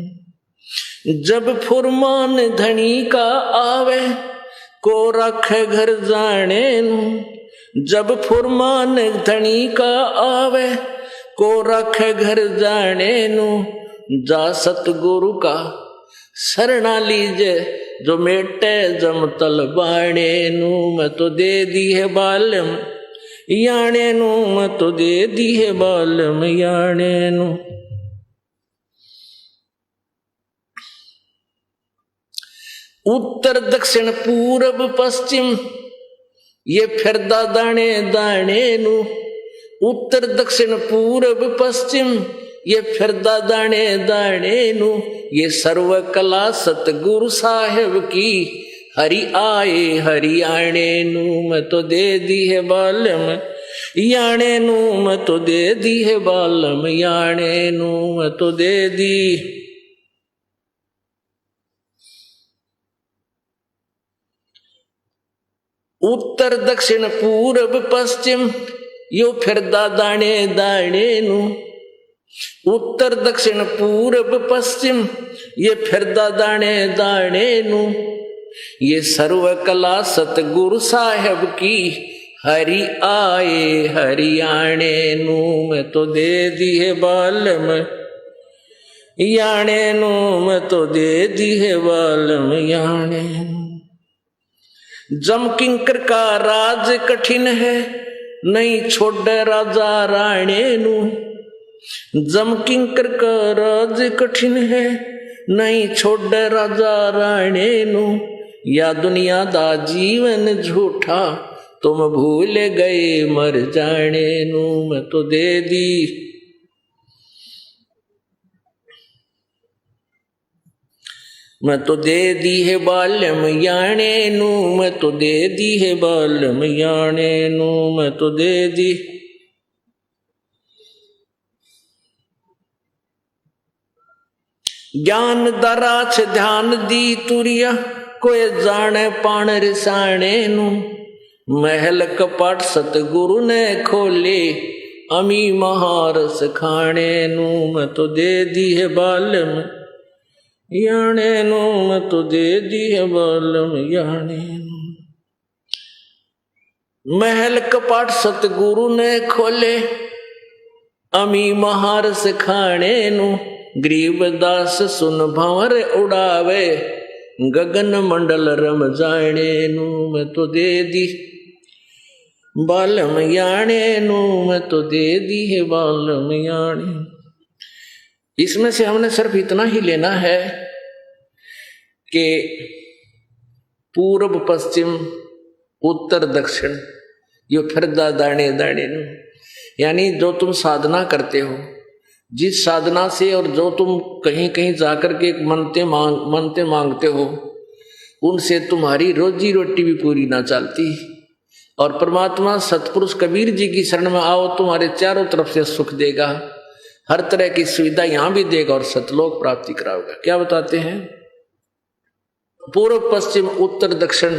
[SPEAKER 1] जब फुरमान धनी का आवे को रखे घर जाने नू, जब फुरमान धनी का आवे को रखे घर जाने नू। जा सतगुरु का शरणा लीजे जो मेटे जमतल बाणे नू, मैं तो दे दी है बालम याने नू, मैं तो दे दी है बालम याने नू। उत्तर दक्षिण पूरब पश्चिम ये फिरदा दाने दाने नू, उत्तर दक्षिण पूरब पश्चिम ये फिरदा दाने दाने नू। ये सर्व कला सतगुरु साहेब की हरि आए हरियाणे नू, मैं तो दे दी है बालम याने नू, मैं तो दे दी है बालम याने नू, मैं तो दे दी। उत्तर दक्षिण पूरब पश्चिम यो फिरदा दाने दाने नू, उत्तर दक्षिण पूरब पश्चिम ये फिरदा दाने दाने नू। ये सर्व कला सतगुरु साहेब की हरि आए हरियाणे नू मैं तो दे दिए बालम, याणे नू मैं तो दे दिए बालम याणे। जम किंकर का राज कठिन है, नहीं छोड़ राजा राणे नू। जम किंकर का राज कठिन है, नहीं छोड़ राजा राणे नू। या दुनिया दा जीवन झूठा, तुम भूल गए मर जाने नू। मैं तो दे दी, मैं तो दे दी है बालम याणे नू। मैं तो दे दी है बालम याणे नू। मैं तो दे दी। ज्ञान दराछ ध्यान दी तुरिया, कोई जाने पाण रिसाणे नू। महल कपाट सतगुरु ने खोले, अमी महारस खाणे नू। मैं तो दे दी है बालम याणे नू। मैं तो दे दी है बालम याणे नू। महल कपाट सतगुरु ने खोले, अमी महारस खाणे नू। गरीब दास सुन भंवर उड़ावे, गगन मंडल रम जाने नू। मैं तो दे दी बालम याणे नू। मैं तो दे दी है बालम याणे। इसमें से हमने सिर्फ इतना ही लेना है कि पूर्व पश्चिम उत्तर दक्षिण यो फिरदा दाणे दाणे नू। यानी जो तुम साधना करते हो, जिस साधना से और जो तुम कहीं कहीं जाकर के मनते मांगते हो, उनसे तुम्हारी रोजी रोटी भी पूरी ना चलती। और परमात्मा सतपुरुष कबीर जी की शरण में आओ, तुम्हारे चारों तरफ से सुख देगा, हर तरह की सुविधा यहां भी देगा और सतलोक प्राप्ति कराएगा। क्या बताते हैं? पूर्व पश्चिम उत्तर दक्षिण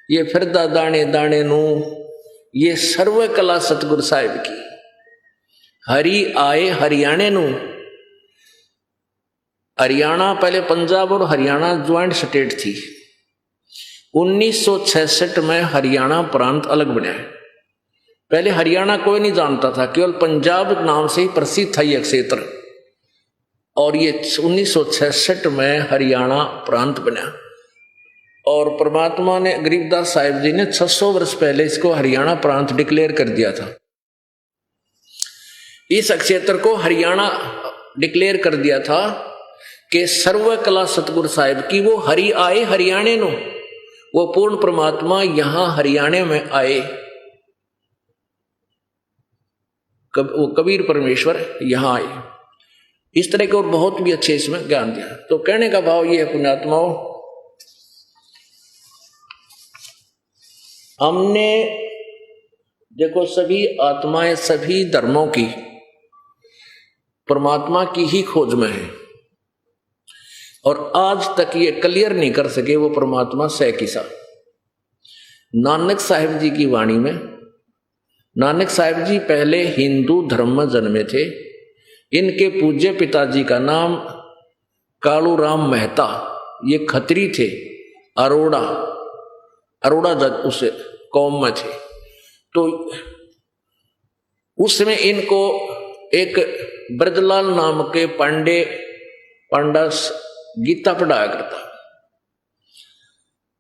[SPEAKER 1] ये फिरदा दाणे दाणे नू, ये सर्व कला सतगुरु साहिब की। हरि आए हरियाणे नू। हरियाणा पहले पंजाब और हरियाणा ज्वाइंट स्टेट थी। 1966 में हरियाणा प्रांत अलग बना है। पहले हरियाणा कोई नहीं जानता था, केवल पंजाब नाम से ही प्रसिद्ध था यह क्षेत्र। और ये 1966 में हरियाणा प्रांत बना। और परमात्मा ने गरीबदास साहिब जी ने 600 वर्ष पहले इसको हरियाणा प्रांत डिक्लेयर कर दिया था। इस क्षेत्र को हरियाणा डिक्लेयर कर दिया था कि सर्व कला सतगुरु साहिब की। वो हरि आए हरियाणे नो, वो पूर्ण परमात्मा यहां हरियाणे में आए। वो कबीर परमेश्वर यहां आए। इस तरह के और बहुत भी अच्छे इसमें ज्ञान दिया। तो कहने का भाव ये है पुण्यात्माओं, हमने देखो सभी आत्माएं सभी धर्मों की परमात्मा की ही खोज में है, और आज तक ये क्लियर नहीं कर सके वो परमात्मा सै किसा। नानक साहिब जी की वाणी में, नानक साहिब जी पहले हिंदू धर्म में जन्मे थे। इनके पूज्य पिताजी का नाम कालू राम मेहता, ये खत्री थे, अरोड़ा उस कौम में थे। तो उसमें इनको एक ब्रजलाल नाम के पांडा गीता पढ़ाया करता।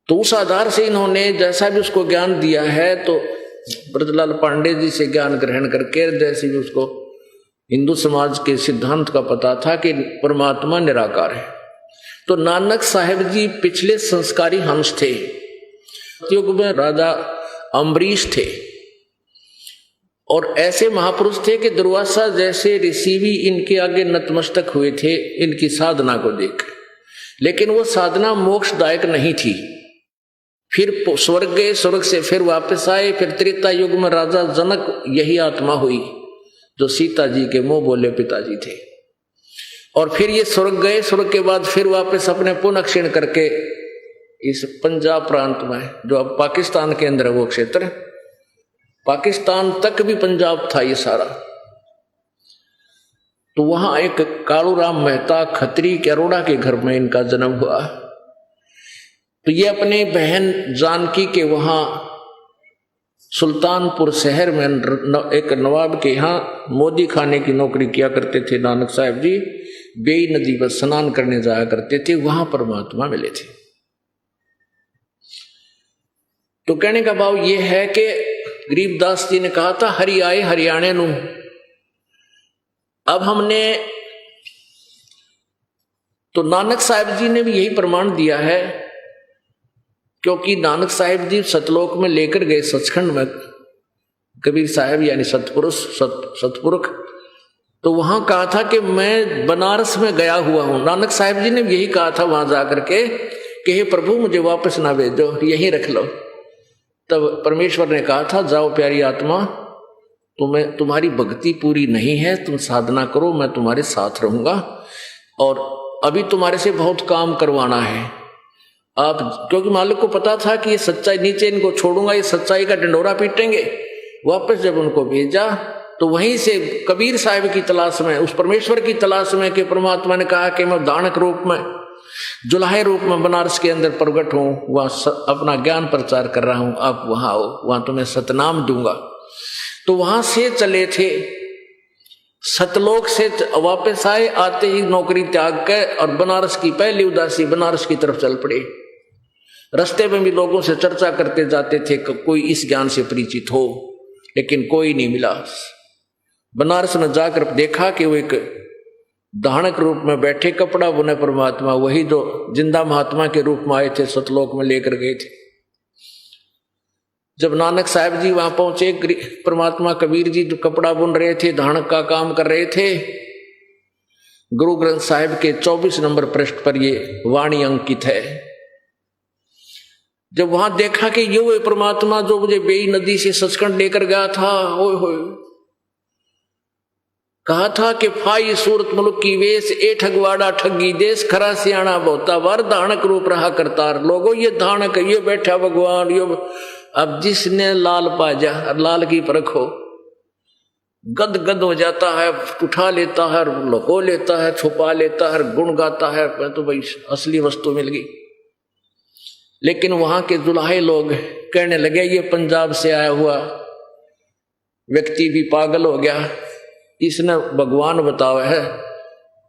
[SPEAKER 1] तो उस आधार से इन्होंने जैसा भी उसको ज्ञान दिया है, तो ब्रजलाल पांडे जी से ज्ञान ग्रहण करके, जैसे भी उसको हिंदू समाज के सिद्धांत का पता था कि परमात्मा निराकार है। तो नानक साहिब जी पिछले संस्कारी हंस थे। युग में राजा अम्बरीश थे, और ऐसे महापुरुष थे कि दुर्वासा जैसे ऋषि भी इनके आगे नतमस्तक हुए थे इनकी साधना को देख। लेकिन वो साधना मोक्षदायक नहीं थी। फिर स्वर्ग गए, स्वर्ग से फिर वापस आए। फिर त्रेता युग में राजा जनक यही आत्मा हुई जो सीता जी के मुंह बोले पिताजी थे। और फिर ये स्वर्ग गए, स्वर्ग के बाद फिर वापस अपने पुनः क्षीण करके इस पंजाब प्रांत में, जो अब पाकिस्तान के अंदर है वो क्षेत्र, पाकिस्तान तक भी पंजाब था ये सारा। तो वहां एक कालूराम मेहता खत्री के अरोड़ा के घर में इनका जन्म हुआ। तो ये अपने बहन जानकी के वहां सुल्तानपुर शहर में एक नवाब के यहाँ मोदी खाने की नौकरी किया करते थे नानक साहब जी। बेई नदी पर स्नान करने जाया करते थे, वहां परमात्मा मिले थे। तो कहने का भाव यह है कि गरीबदास जी ने कहा था हरि आए हरियाणे नू। अब हमने तो नानक साहब जी ने भी यही प्रमाण दिया है, क्योंकि नानक साहब जी सतलोक में लेकर गए सचखंड में कबीर साहब यानी सतपुरुष सतपुरुष, तो वहां कहा था कि मैं बनारस में गया हुआ हूं। नानक साहब जी ने यही कहा था वहां जाकर के कि हे प्रभु मुझे वापस ना भेजो, यहीं रख लो। तब परमेश्वर ने कहा था जाओ प्यारी आत्मा, तुम्हारी भक्ति पूरी नहीं है, तुम साधना करो, मैं तुम्हारे साथ रहूंगा और अभी तुम्हारे से बहुत काम करवाना है। आप क्योंकि मालिक को पता था कि ये सच्चाई, नीचे इनको छोड़ूंगा ये सच्चाई का डंडोरा पीटेंगे। वापस जब उनको भेजा तो वहीं से कबीर साहब की तलाश में, उस परमेश्वर की तलाश में कि परमात्मा ने कहा कि मैं दानक रूप में, जुलाहे रूप में बनारस के अंदर प्रकट हूं, वहां अपना ज्ञान प्रचार कर रहा हूं, आप वहां आओ, वहां तुम्हें सतनाम दूंगा। तो वहां से चले थे, सतलोक से वापस आए, आते ही नौकरी त्याग कर और बनारस की पहली उदासी बनारस की तरफ चल पड़े। रास्ते में भी लोगों से चर्चा करते जाते थे कि कोई इस ज्ञान से परिचित हो, लेकिन कोई नहीं मिला। बनारस में जाकर देखा कि वो एक दानक रूप में बैठे कपड़ा बुने परमात्मा, वही जो जिंदा महात्मा के रूप में आए थे, सतलोक में लेकर गए थे। जब नानक साहब जी वहां पहुंचे, परमात्मा कबीर जी जो कपड़ा बुन रहे थे, धानक का काम कर रहे थे, गुरु ग्रंथ साहिब के 24 नंबर पृष्ठ पर ये वाणी अंकित है। जब वहां देखा कि ये वो परमात्मा जो मुझे बेई नदी से सचखंड लेकर गया था, हो कहा था कि फाई सूरत मुल्क की वेश, ए ठगवाड़ा ठगी देश, खरा सियाणा बहुता बार, धानक रूप रहा करतार। लोगों ये धानक, ये बैठा भगवान, ये अब जिसने लाल पाजा, लाल की परख हो, गद गद हो जाता है, उठा लेता है, लुको लेता है, छुपा लेता है, गुण गाता है, मैं तो भाई असली वस्तु मिल गई। लेकिन वहां के जुलाहे लोग कहने लगे ये पंजाब से आया हुआ व्यक्ति भी पागल हो गया, इसने भगवान बताया है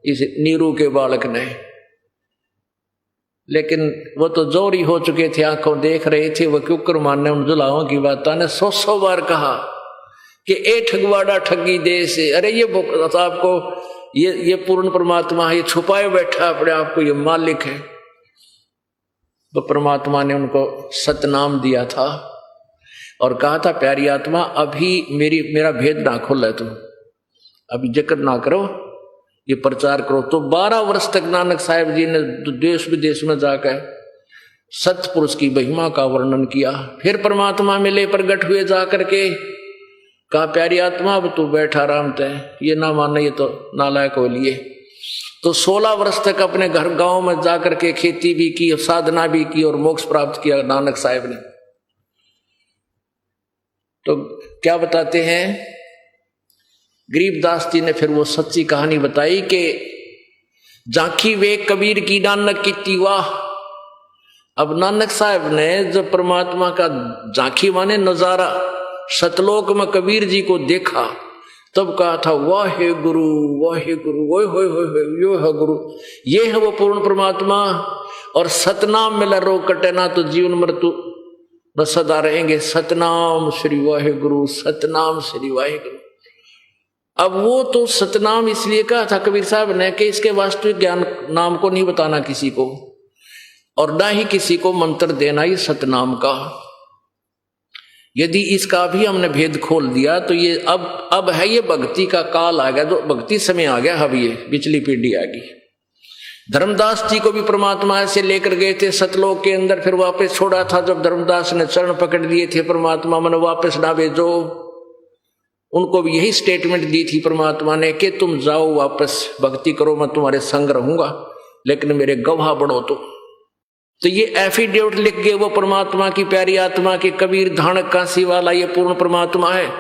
[SPEAKER 1] इस नीरू के बालक ने। लेकिन वो तो जोरी हो चुके थे, आंखों देख रहे थे, वो क्यों कर मानने उन जुलाहों की बात ने 100 बार कहा कि ए ठगवाड़ा ठगी देश। अरे ये आपको ये पूर्ण परमात्मा है, ये छुपाए बैठा अपने आप को, ये मालिक है। तो परमात्मा ने उनको सतनाम दिया था और कहा था प्यारी आत्मा अभी मेरा भेद ना खोला, तुम अभी जिक्र ना करो, ये प्रचार करो। तो 12 वर्ष तक नानक साहब जी ने देश विदेश में जाकर सतपुरुष की महिमा का वर्णन किया। फिर परमात्मा मिले, प्रगट हुए जाकर के, कहा प्यारी आत्मा अब तू बैठा आराम से, ये ना माने ये तो नालायक हो लिए। तो 16 वर्ष तक अपने घर गांव में जाकर के खेती भी की, साधना भी की और मोक्ष प्राप्त किया नानक साहब ने। तो क्या बताते हैं गरीबदास जी ने, फिर वो सच्ची कहानी बताई कि झांकी वे कबीर की नानक की वाह। अब नानक साहब ने जब परमात्मा का झांकी माने नजारा सतलोक में कबीर जी को देखा, तब कहा था वाहे गुरु वाहे गुरु, वो यो है गुरु, ये है वो पूर्ण परमात्मा। और सतनाम मिला रोग कटे ना तो जीवन मृत्यु न सदा रहेंगे। सतनाम श्री वाहे गुरु, सतनाम श्री वाहे गुरु। अब वो तो सतनाम इसलिए कहा था कबीर साहब ने कि इसके वास्तविक ज्ञान नाम को नहीं बताना किसी को, और ना ही किसी को मंत्र देना ये सतनाम का। यदि इसका भी हमने भेद खोल दिया तो ये अब है, ये भक्ति का काल आ गया, जो भक्ति समय आ गया। अब ये पिछली पीढ़ी आ गई। धर्मदास जी को भी परमात्मा से लेकर गए थे सतलोक के अंदर, फिर वापस छोड़ा था। जब धर्मदास ने चरण पकड़ लिए थे, परमात्मा मैंने वापस ना भेजो, उनको भी यही स्टेटमेंट दी थी परमात्मा ने कि तुम जाओ वापस, भक्ति करो, मैं तुम्हारे संग रहूंगा, लेकिन मेरे गवाह बनो। तो ये एफिडेविट लिख गए वो परमात्मा की प्यारी आत्मा के, कबीर धानक काशी वाला ये पूर्ण परमात्मा है।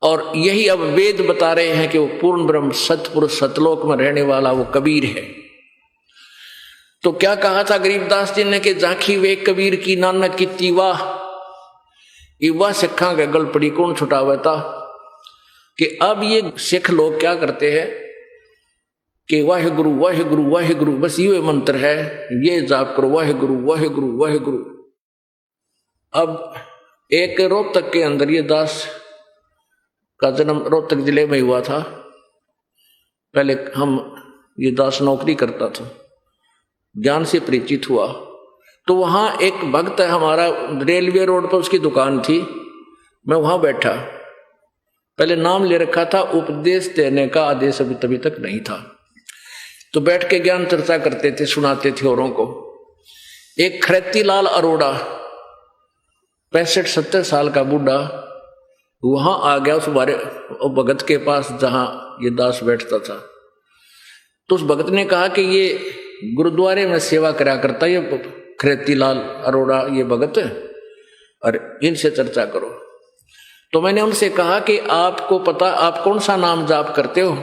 [SPEAKER 1] और यही अब वेद बता रहे हैं कि वो पूर्ण ब्रह्म सतपुरुष सतलोक में रहने वाला वो कबीर है। तो क्या कहा था गरीबदास जी ने कि झांकी वे कबीर की नानक की वाह। युवा सिखा के गल पड़ी कौन छुटावे था कि अब ये सिख लोग क्या करते हैं कि वाहिगुरु वाहिगुरु वाहिगुरु बस ये मंत्र है, ये जाप करो वाहिगुरु वाहिगुरु वाहिगुरु। अब एक रोहतक के अंदर ये दास का जन्म रोहतक जिले में हुआ था। पहले ये दास नौकरी करता था, ज्ञान से परिचित हुआ तो वहां एक भक्त है हमारा, रेलवे रोड पर उसकी दुकान थी, मैं वहां बैठा, पहले नाम ले रखा था, उपदेश देने का आदेश अभी तभी तक नहीं था, तो बैठ के ज्ञान चर्चा करते थे, सुनाते थे औरों को। एक खरेतीलाल अरोड़ा 65-70 साल का बूढ़ा वहां आ गया उस बारे भगत के पास जहां ये दास बैठता था। तो उस भगत ने कहा कि ये गुरुद्वारे में सेवा करा करता ये खरेतीलाल अरोड़ा ये भगत, और इनसे चर्चा करो। तो मैंने उनसे कहा कि आपको पता आप कौन सा नाम जाप करते हो?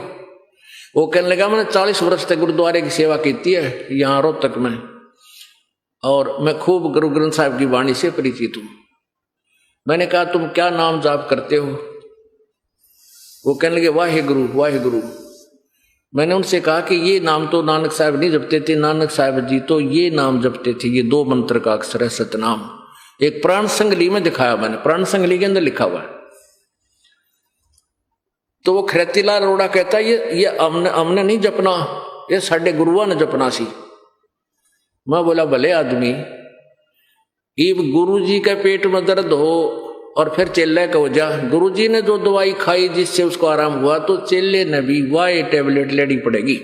[SPEAKER 1] वो कहने लगा मैंने 40 वर्ष तक गुरुद्वारे की सेवा की है यहाँ रोहतक में, और मैं खूब गुरु ग्रंथ साहिब की वाणी से परिचित हूं। मैंने कहा तुम क्या नाम जाप करते हो? वो कहने लगे वाहिगुरु वाहिगुरु। मैंने उनसे कहा कि ये नाम तो नानक साहब नहीं जपते थे, नानक साहब जी तो ये नाम जपते थे, ये 2 मंत्र का अक्षर है सतनाम। एक प्राण संगली में दिखाया मैंने, प्राण संगली के अंदर लिखा हुआ है। तो वो खरेतीलाल अरोड़ा कहता है ये हमने नहीं जपना, ये साढ़े गुरुआ ने जपना सी। मैं बोला भले आदमी, इब गुरु जी के पेट में दर्द हो और फिर चेले को जा, गुरु जी ने जो दवाई खाई जिससे उसको आराम हुआ तो चेले ने भी वाई टैबलेट लेनी पड़ेगी।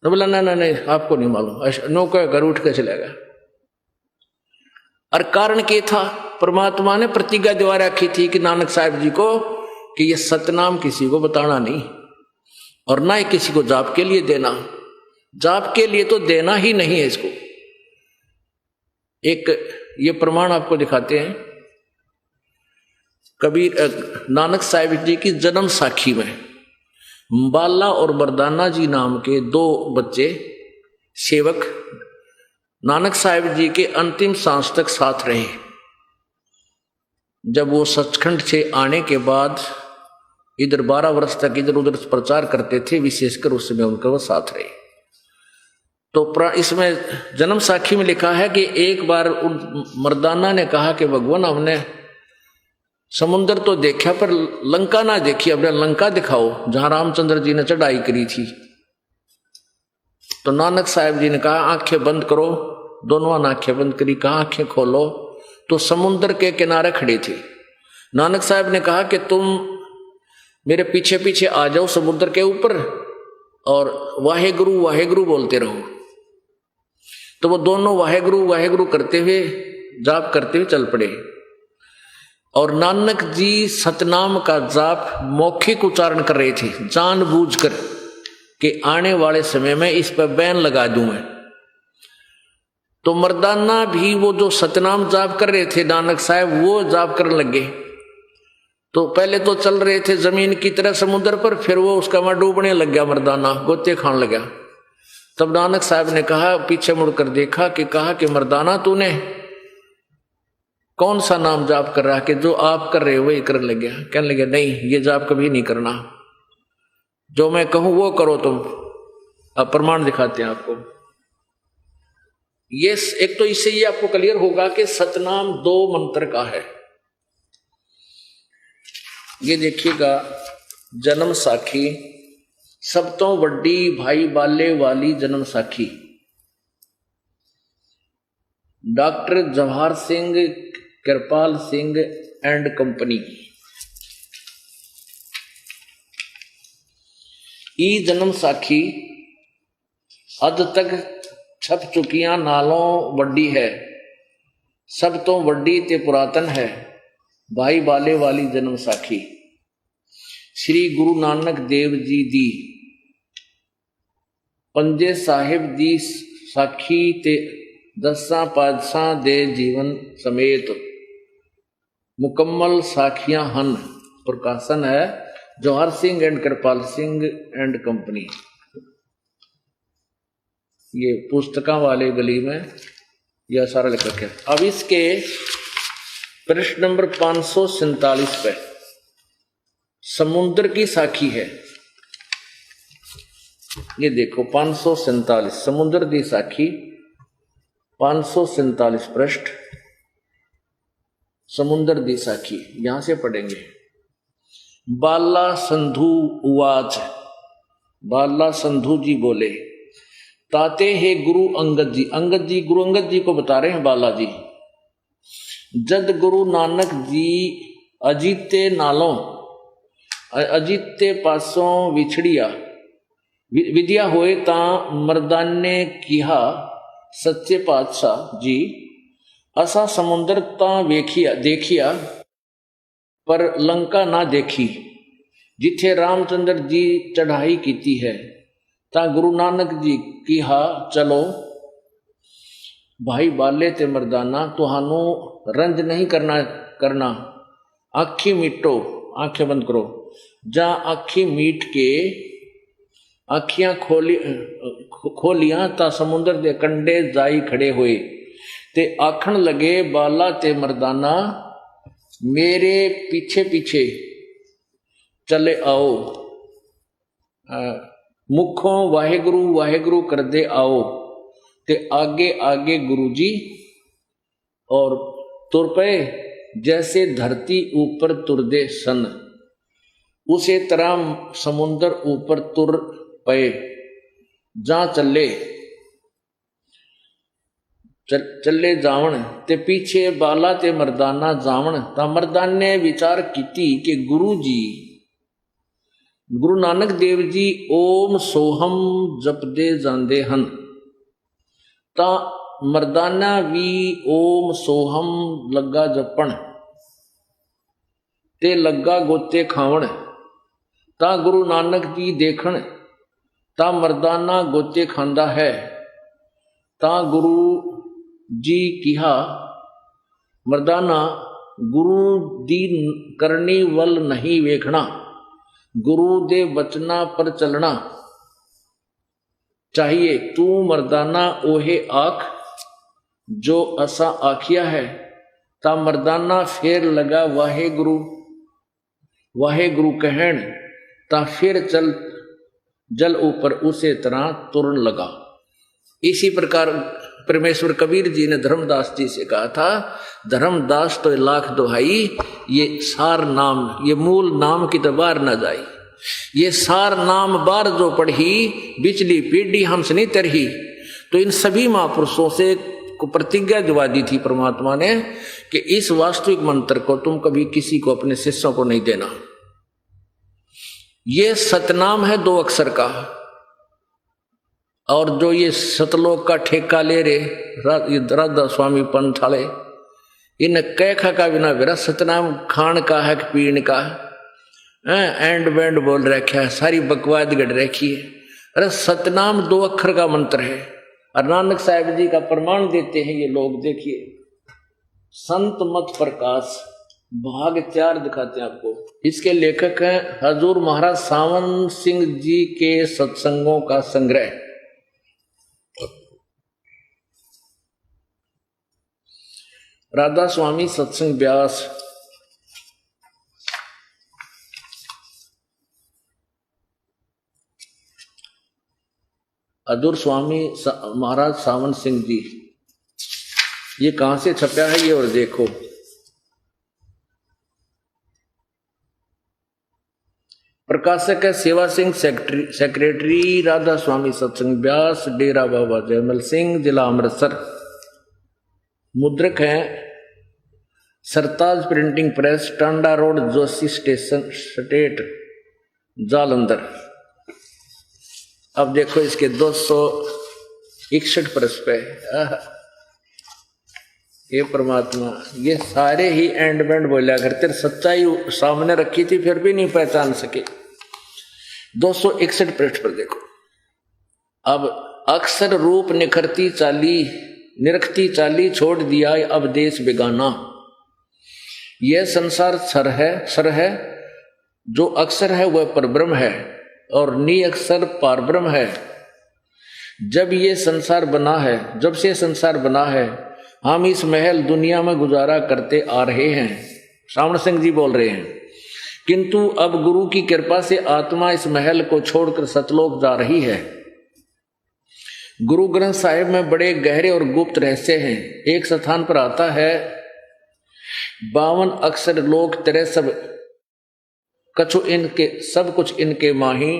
[SPEAKER 1] तो बोला नहीं आपको नहीं मालूम, नौका घर उठ के चलेगा। और कारण क्या था? परमात्मा ने प्रतिज्ञा दिवा रखी थी कि नानक साहब जी को कि ये सतनाम किसी को बताना नहीं, और ना ही किसी को जाप के लिए देना, जाप के लिए तो देना ही नहीं है इसको। एक ये प्रमाण आपको दिखाते हैं, कबीर नानक साहिब जी की जन्म साखी में बाला और मर्दाना जी नाम के 2 बच्चे सेवक नानक साहिब जी के अंतिम सांस तक साथ रहे। जब वो सचखंड से आने के बाद इधर 12 वर्ष तक इधर उधर प्रचार करते थे, विशेषकर उस समय उनका वो साथ रहे। तो इसमें जन्म साखी में लिखा है कि एक बार उन मर्दाना ने कहा कि भगवान हमने समुद्र तो देखा पर लंका ना देखी, अपने लंका दिखाओ जहां रामचंद्र जी ने चढ़ाई करी थी। तो नानक साहब जी ने कहा आंखें बंद करो, दोनों आंखें बंद करी, कहा आंखें खोलो, तो समुद्र के किनारे खड़े थे। नानक साहब ने कहा कि तुम मेरे पीछे पीछे आ जाओ समुद्र के ऊपर और वाहेगुरु वाहेगुरु बोलते रहो। तो वो दोनों वाहेगुरु वाहेगुरु करते हुए जाप करते हुए चल पड़े, और नानक जी सतनाम का जाप मौखिक उच्चारण कर रहे थे जानबूझकर कि आने वाले समय में इस पर बैन लगा दूं मैं। तो मर्दाना भी वो जो सतनाम जाप कर रहे थे नानक साहब वो जाप करने लगे। तो पहले तो चल रहे थे जमीन की तरह समुद्र पर, फिर वो उसका वहां डूबने लग गया, मर्दाना गोते खान लगा। तब नानक साहब ने कहा, पीछे मुड़कर देखा कि कहा कि मर्दाना तूने कौन सा नाम जाप कर रहा है कि जो आप कर रहे हो वही करने लग गया? कहने लगे नहीं ये जाप कभी नहीं करना, जो मैं कहूं वो करो तुम। अब प्रमाण दिखाते हैं आपको। ये एक तो इससे ये आपको क्लियर होगा कि सतनाम 2 मंत्र का है। ये देखिएगा जन्म साखी, सब तो वड्डी भाई बाले वाली Janam Sakhi, doctor Jawahar Singh Kirpal Singh and company. ई जन्म साखी अद तक छप चुकियां नालों वड्डी है, सब तो वड्डी ते पुरातन है भाई बाले वाली जन्म साखी। श्री गुरु नानक देव जी दी पंजे साहिब दी साखी ते 10 पातशाह दे जीवन समेत मुकम्मल साखियां हन। प्रकाशन है Jawahar Singh and Kripal Singh and company. ये पुस्तका वाले गली में यह सारा लिख रखा है। अब इसके प्रश्न नंबर 547 पे समुद्र की साखी है। ये देखो 547 समुद्र की साखी 547 पृष्ठ समुद्र दी साखी यहां से पढ़ेंगे। बाला संधु उवाच, बाला संधु जी बोले, ताते हे गुरु अंगद जी, अंगद जी गुरु अंगद जी को बता रहे हैं बाला जी। जद गुरु नानक जी अजीते नालों अजीते पासों विछड़िया विद्या होए ता मर्दाने किहा सच्चे पातशाह जी, असा समुद्र ता वेखिया देखिया पर लंका ना देखी, जिथे रामचंद्र जी चढ़ाई कीती है ता गुरु नानक जी किहा चलो। भाई बाले ते मर्दाना तुहानू रंज नहीं करना आखी मीटो, आंखें बंद करो। जा आखी मीट के आखियां खोलियां ता समुद्र दे कंडे जाई खड़े हुए ते आखण लगे, बाला ते मर्दाना मेरे पीछे पीछे चले आओ, मुखों वाहेगुरु वाहेगुरु कर दे आओ। ते आगे आगे गुरु जी और तुर पे जैसे धरती ऊपर तुरदे सन, उसे तरह समुद्र ऊपर तुर पे जा चले चले जावन ते पीछे बाला ते मर्दाना जावन। ता मर्दान ने विचार कीती कि गुरु जी गुरु नानक देव जी ओम सोहम जपदे जांदे हन, ता मर्दाना भी ओम सोहम लगा जपण ते लगा गोते खावण। ता गुरु नानक जी देखण ता मर्दाना गोते खांदा है। ता गुरु जी किहा, मर्दाना गुरु दी करनी वल नहीं वेखना, गुरु दे बचना पर चलना चाहिए। तू मर्दाना ओहे आख जो असा आखिया है। ता मर्दाना फेर लगा वाहे गुरु कहण, ता फिर चल जल ऊपर उसे तरह तुरन लगा। इसी प्रकार परमेश्वर कबीर जी ने धर्मदास जी से कहा था, धर्मदास तो लाख दुहाई, ये सार नाम ये मूल नाम की तो बाहर न जाई, ये सार नाम बार जो पढ़ी बिचली पीढ़ी हमसे नहीं तरही। तो इन सभी महापुरुषों से को प्रतिज्ञा दिवा दी थी परमात्मा ने कि इस वास्तविक मंत्र को तुम कभी किसी को अपने शिष्यों को नहीं देना। ये सतनाम है 2 अक्षर का, और जो ये सतलोक का ठेका ले रहे राधा स्वामी पंथ वाले, इन कैखा का बिना मेरा सतनाम खान का है कि पीण का एंड बैंड बोल रखा है, सारी बकवाद गढ़ रखी है। अरे सतनाम 2 अक्षर का मंत्र है, और नानक साहब जी का प्रमाण देते हैं ये लोग। देखिए संत मत प्रकाश भाग 4 दिखाते हैं आपको। इसके लेखक हैं हजूर महाराज सावन सिंह जी के सत्संगों का संग्रह। राधा स्वामी सत्संग व्यास, हजूर स्वामी महाराज सावन सिंह जी, ये कहां से छपा है ये और देखो। प्रकाशक है सेवा सिंह, सेक्रेटरी राधा स्वामी सत्संग व्यास, डेरा बाबा जयमल सिंह, जिला अमृतसर। मुद्रक है Sartaj printing press, Tanda road, Joshi station, state Jalandhar. अब देखो इसके 261 पृष्ठ पे, ये परमात्मा ये सारे ही एंड बैंड बोला करते, सच्चाई सामने रखी थी फिर भी नहीं पहचान सके। 261 पृष्ठ पर देखो। अब अक्सर रूप निरखती चाली छोड़ दिया अब देश बेगाना। यह संसार सर है जो अक्सर है वह परब्रह्म है, और नी अक्सर पारब्रह्म है। जब से संसार बना है हम इस महल दुनिया में गुजारा करते आ रहे हैं, श्रावण सिंह जी बोल रहे हैं, किंतु अब गुरु की कृपा से आत्मा इस महल को छोड़कर सतलोक जा रही है। गुरु ग्रंथ साहिब में बड़े गहरे और गुप्त रहस्य हैं। एक स्थान पर आता है 52 अक्षर लोक तेरे सब कछु इनके सब कुछ इनके माही,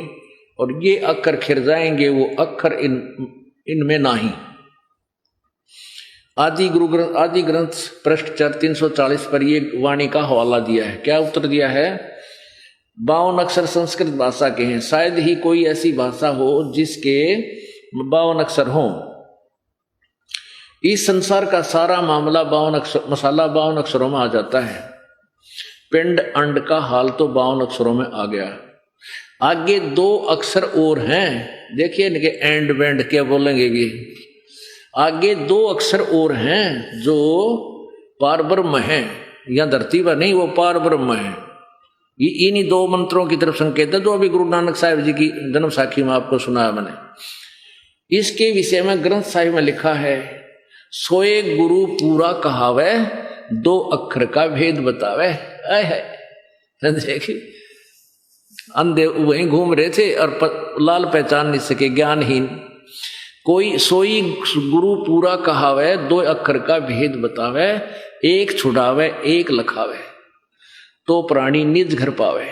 [SPEAKER 1] और ये अक्षर खिर जाएंगे वो अक्षर इनमें नाही। आदि ग्रंथ पृष्ठ 340 पर ये वाणी का हवाला दिया है। क्या उत्तर दिया है? 52 अक्षर संस्कृत भाषा के हैं, शायद ही कोई ऐसी भाषा हो जिसके 52 अक्षर हों। इस संसार का सारा मामला 52 अक्षर मसाला 52 अक्षरों में आ जाता है। पिंड अंड का हाल तो 52 अक्षरों में आ गया। आगे 2 अक्षर और हैं, देखिए इनके एंड वेंड क्या बोलेंगे कि आगे 2 अक्षर और हैं जो पार ब्रह्म है, या धरती पर नहीं, वो पार ब्रह्म है। ये इन्हीं 2 मंत्रों की तरफ संकेत है जो अभी गुरु नानक साहिब जी की जन्म साखी में आपको सुनाया मैंने। इसके विषय में ग्रंथ साहिब में लिखा है, सोए गुरु पूरा कहावे 2 अक्षर का भेद बतावे। देखिए अंधे वहीं घूम रहे थे और लाल पहचान नहीं सके, ज्ञानहीन। कोई सोई गुरु पूरा कहावे 2 अक्षर का भेद बतावे, एक छुड़ावे एक लखावे, तो प्राणी निज घर पावे।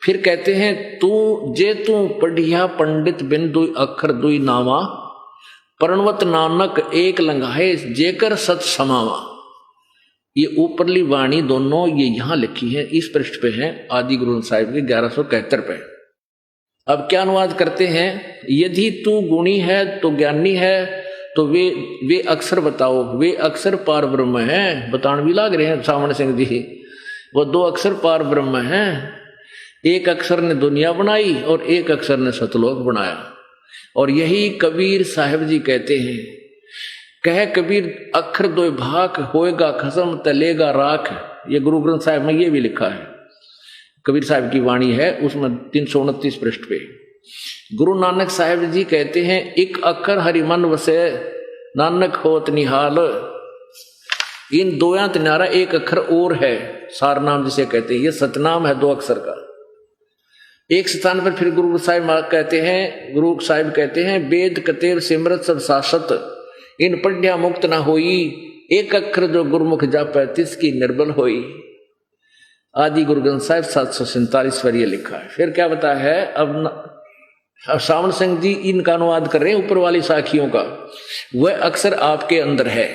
[SPEAKER 1] फिर कहते हैं तू पढ़िया पंडित बिन 2 अक्षर 2 नामा, प्रणवत नानक एक लंघाए जेकर सत समावा। ये ऊपरली वाणी दोनों ये यहां लिखी है, इस पृष्ठ पे है आदि ग्रंथ साहिब के 1171 पे। अब क्या अनुवाद करते हैं? यदि तू गुणी है तो ज्ञानी है तो वे अक्षर बताओ, वे अक्षर पार ब्रह्म है। बतान भी लाग रहे हैं श्रावण सिंह जी, वो 2 अक्षर पार ब्रह्म है। एक अक्षर ने दुनिया बनाई और एक अक्षर ने सतलोक बनाया। और यही कबीर साहिब जी कहते हैं, कह कबीर अक्षर 2 भाग होएगा खसम तलेगा राख। ये गुरु ग्रंथ साहिब में ये भी लिखा है, कबीर साहिब की वाणी है उसमें 329 पृष्ठ पे। गुरु नानक साहिब जी कहते हैं, एक अक्षर हरि मन वसे नानक होत निहाल। इन 2 तिनारा एक अक्षर और है, सारनाम जिसे कहते हैं, ये सतनाम है 2 अक्षर का। एक स्थान पर फिर गुरु साहिब कहते हैं, वेद कतेर सिमरत सब शासत, इन पढ़िया मुक्त न होई, एक अक्षर जो गुरुमुख जापै तिसकी निर्बल होई। आदि गुरु ग्रंथ साहिब 747 पर ये लिखा है। फिर क्या बताया है? अब श्रावण सिंह जी इनका अनुवाद कर रहे हैं ऊपर वाली साखियों का। वह अक्षर आपके अंदर है,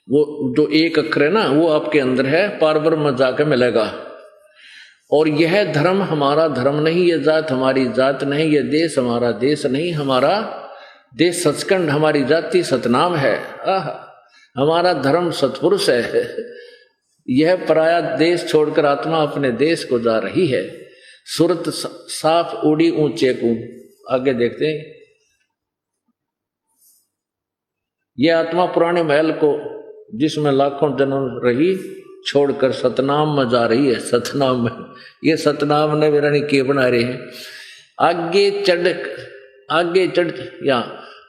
[SPEAKER 1] वो जो एक अक्षर है ना वो आपके अंदर है, पार ब्रह्म जाके मिलेगा। और यह धर्म हमारा धर्म नहीं, यह जात हमारी जात नहीं, यह देश हमारा देश नहीं, हमारा देश सचखंड, हमारी जाति सतनाम है। हमारा धर्म सतपुरुष है। यह पराया देश छोड़कर आत्मा अपने देश को जा रही है। सुरत साफ उड़ी ऊंचे को। आगे देखते हैं, यह आत्मा पुराने महल को जिसमें लाखों जन्म रही छोड़कर सतनाम में जा रही है। सतनाम में, ये सतनाम ने मेरा नहीं के बना रहे हैं। आगे चढ़ या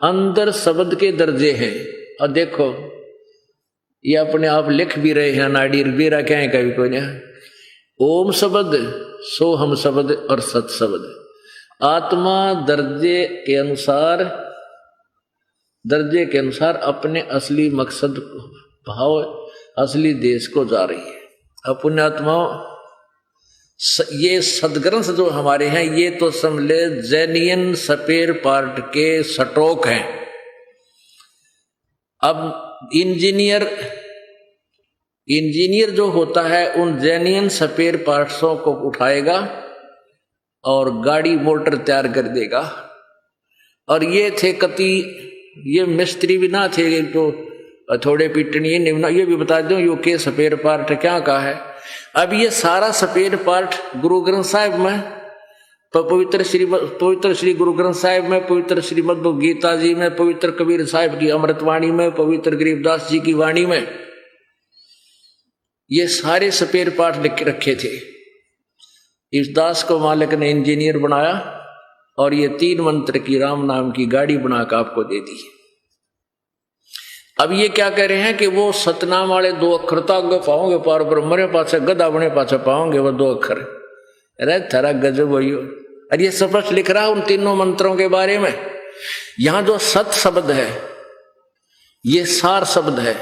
[SPEAKER 1] अंदर शब्द के दर्जे हैं। और देखो ये अपने आप लिख भी रहे हैं, नाड़ी बेरा क्या है कभी कोई नहीं। ओम शब्द, सो हम शब्द और सत शब्द। आत्मा दर्जे के अनुसार अपने असली मकसद भाव असली देश को जा रही है। अपने आत्माओं, ये सदग्रंथ जो हमारे हैं ये तो समझे जैनियन सपेर पार्ट के स्टॉक हैं। अब इंजीनियर जो होता है उन जैनियन सपेर पार्ट्सों को उठाएगा और गाड़ी मोटर तैयार कर देगा। और ये थे ये मिस्त्री भी ना थे तो थोड़े पिटनी निम्ना, ये भी बता दूं यो के सपेर पार्ट क्या कहा है। अब ये सारा सपेर पार्ट गुरु ग्रंथ साहिब में, पवित्र श्री गुरु ग्रंथ साहिब में, पवित्र श्रीमद् गीता जी में, पवित्र कबीर साहिब की अमृतवाणी में, पवित्र गरीबदास जी की वाणी में, ये सारे सपेर पार्ट लिख रखे थे। इस दास को मालिक ने इंजीनियर बनाया और ये 3 मंत्र की राम नाम की गाड़ी बनाकर आपको दे दी। अब ये क्या कह रहे हैं कि वो सतनाम वाले 2 अक्षर तो आगे पाओगे, पार ब्रह्म रे पाछे गदा बने पाछे पाओगे, वो 2 अक्षर। अरे थारा गजब हो। अरे ये स्पष्ट लिख रहा उन तीनों मंत्रों के बारे में। यहां जो सत शब्द है ये सार शब्द है,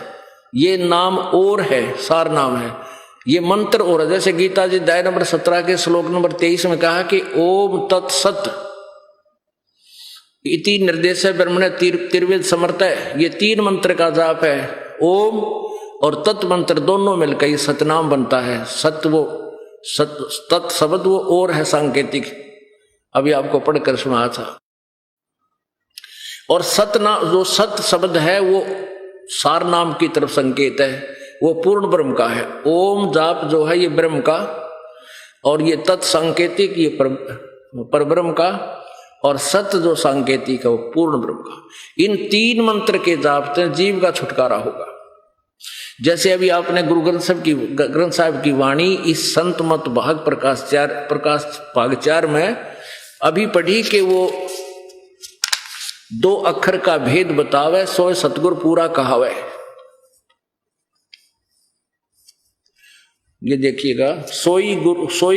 [SPEAKER 1] ये नाम और है, सार नाम है, ये मंत्र और है। जैसे गीता जी अध्याय नंबर 17 के श्लोक नंबर 23 में कहा कि ओम तत्सत इति निर्देश ब्रह्मणे तिर्वेद समर्थ है। ये 3 मंत्र का जाप है। ओम और तत् मंत्र दोनों मिलकर ये सतनाम बनता है। सत्य वो तत् शब्द वो और है सांकेतिक, अभी आपको पढ़कर सुनाया था। और जो सत शब्द है वो सार नाम की तरफ संकेत है, वो पूर्ण ब्रह्म का है। ओम जाप जो है ये ब्रह्म का, और ये तत् सांकेतिक ये पर ब्रह्म का, और सत्य जो सांकेतिक है वो पूर्ण ब्रह्म का। इन 3 मंत्र के जाप से जीव का छुटकारा होगा। जैसे अभी आपने गुरु ग्रंथ साहिब की वाणी इस संत मत भाग प्रकाश भाग 4 में अभी पढ़ी कि वो 2 अक्षर का भेद बतावे, सोए सतगुरु पूरा कहावे। ये देखिएगा, सोई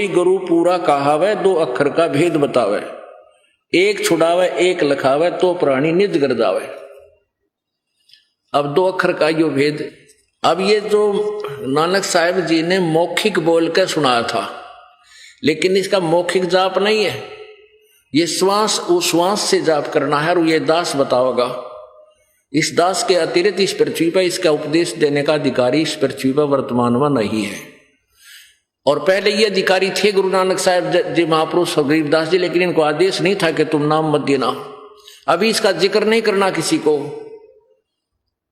[SPEAKER 1] गुरु पूरा कहावे, 2 अक्षर का भेद बतावे, एक छुड़ावे एक लखावे, तो प्राणी निज गर्दावे। अब 2 अक्षर का यो भेद। अब ये जो नानक साहिब जी ने मौखिक बोल कर सुनाया था, लेकिन इसका मौखिक जाप नहीं है, ये श्वास से जाप करना है। और ये दास बताओगा, इस दास के अतिरिक्त इस पृथ्वी पर इसका उपदेश देने का अधिकारी इस पृथ्वी पर वर्तमान में नहीं है। और पहले ये अधिकारी थे गुरु नानक साहिब जी महापुरुष और गरीबदास जी, लेकिन इनको आदेश नहीं था कि तुम नाम मत देना। अभी इसका जिक्र नहीं करना किसी को,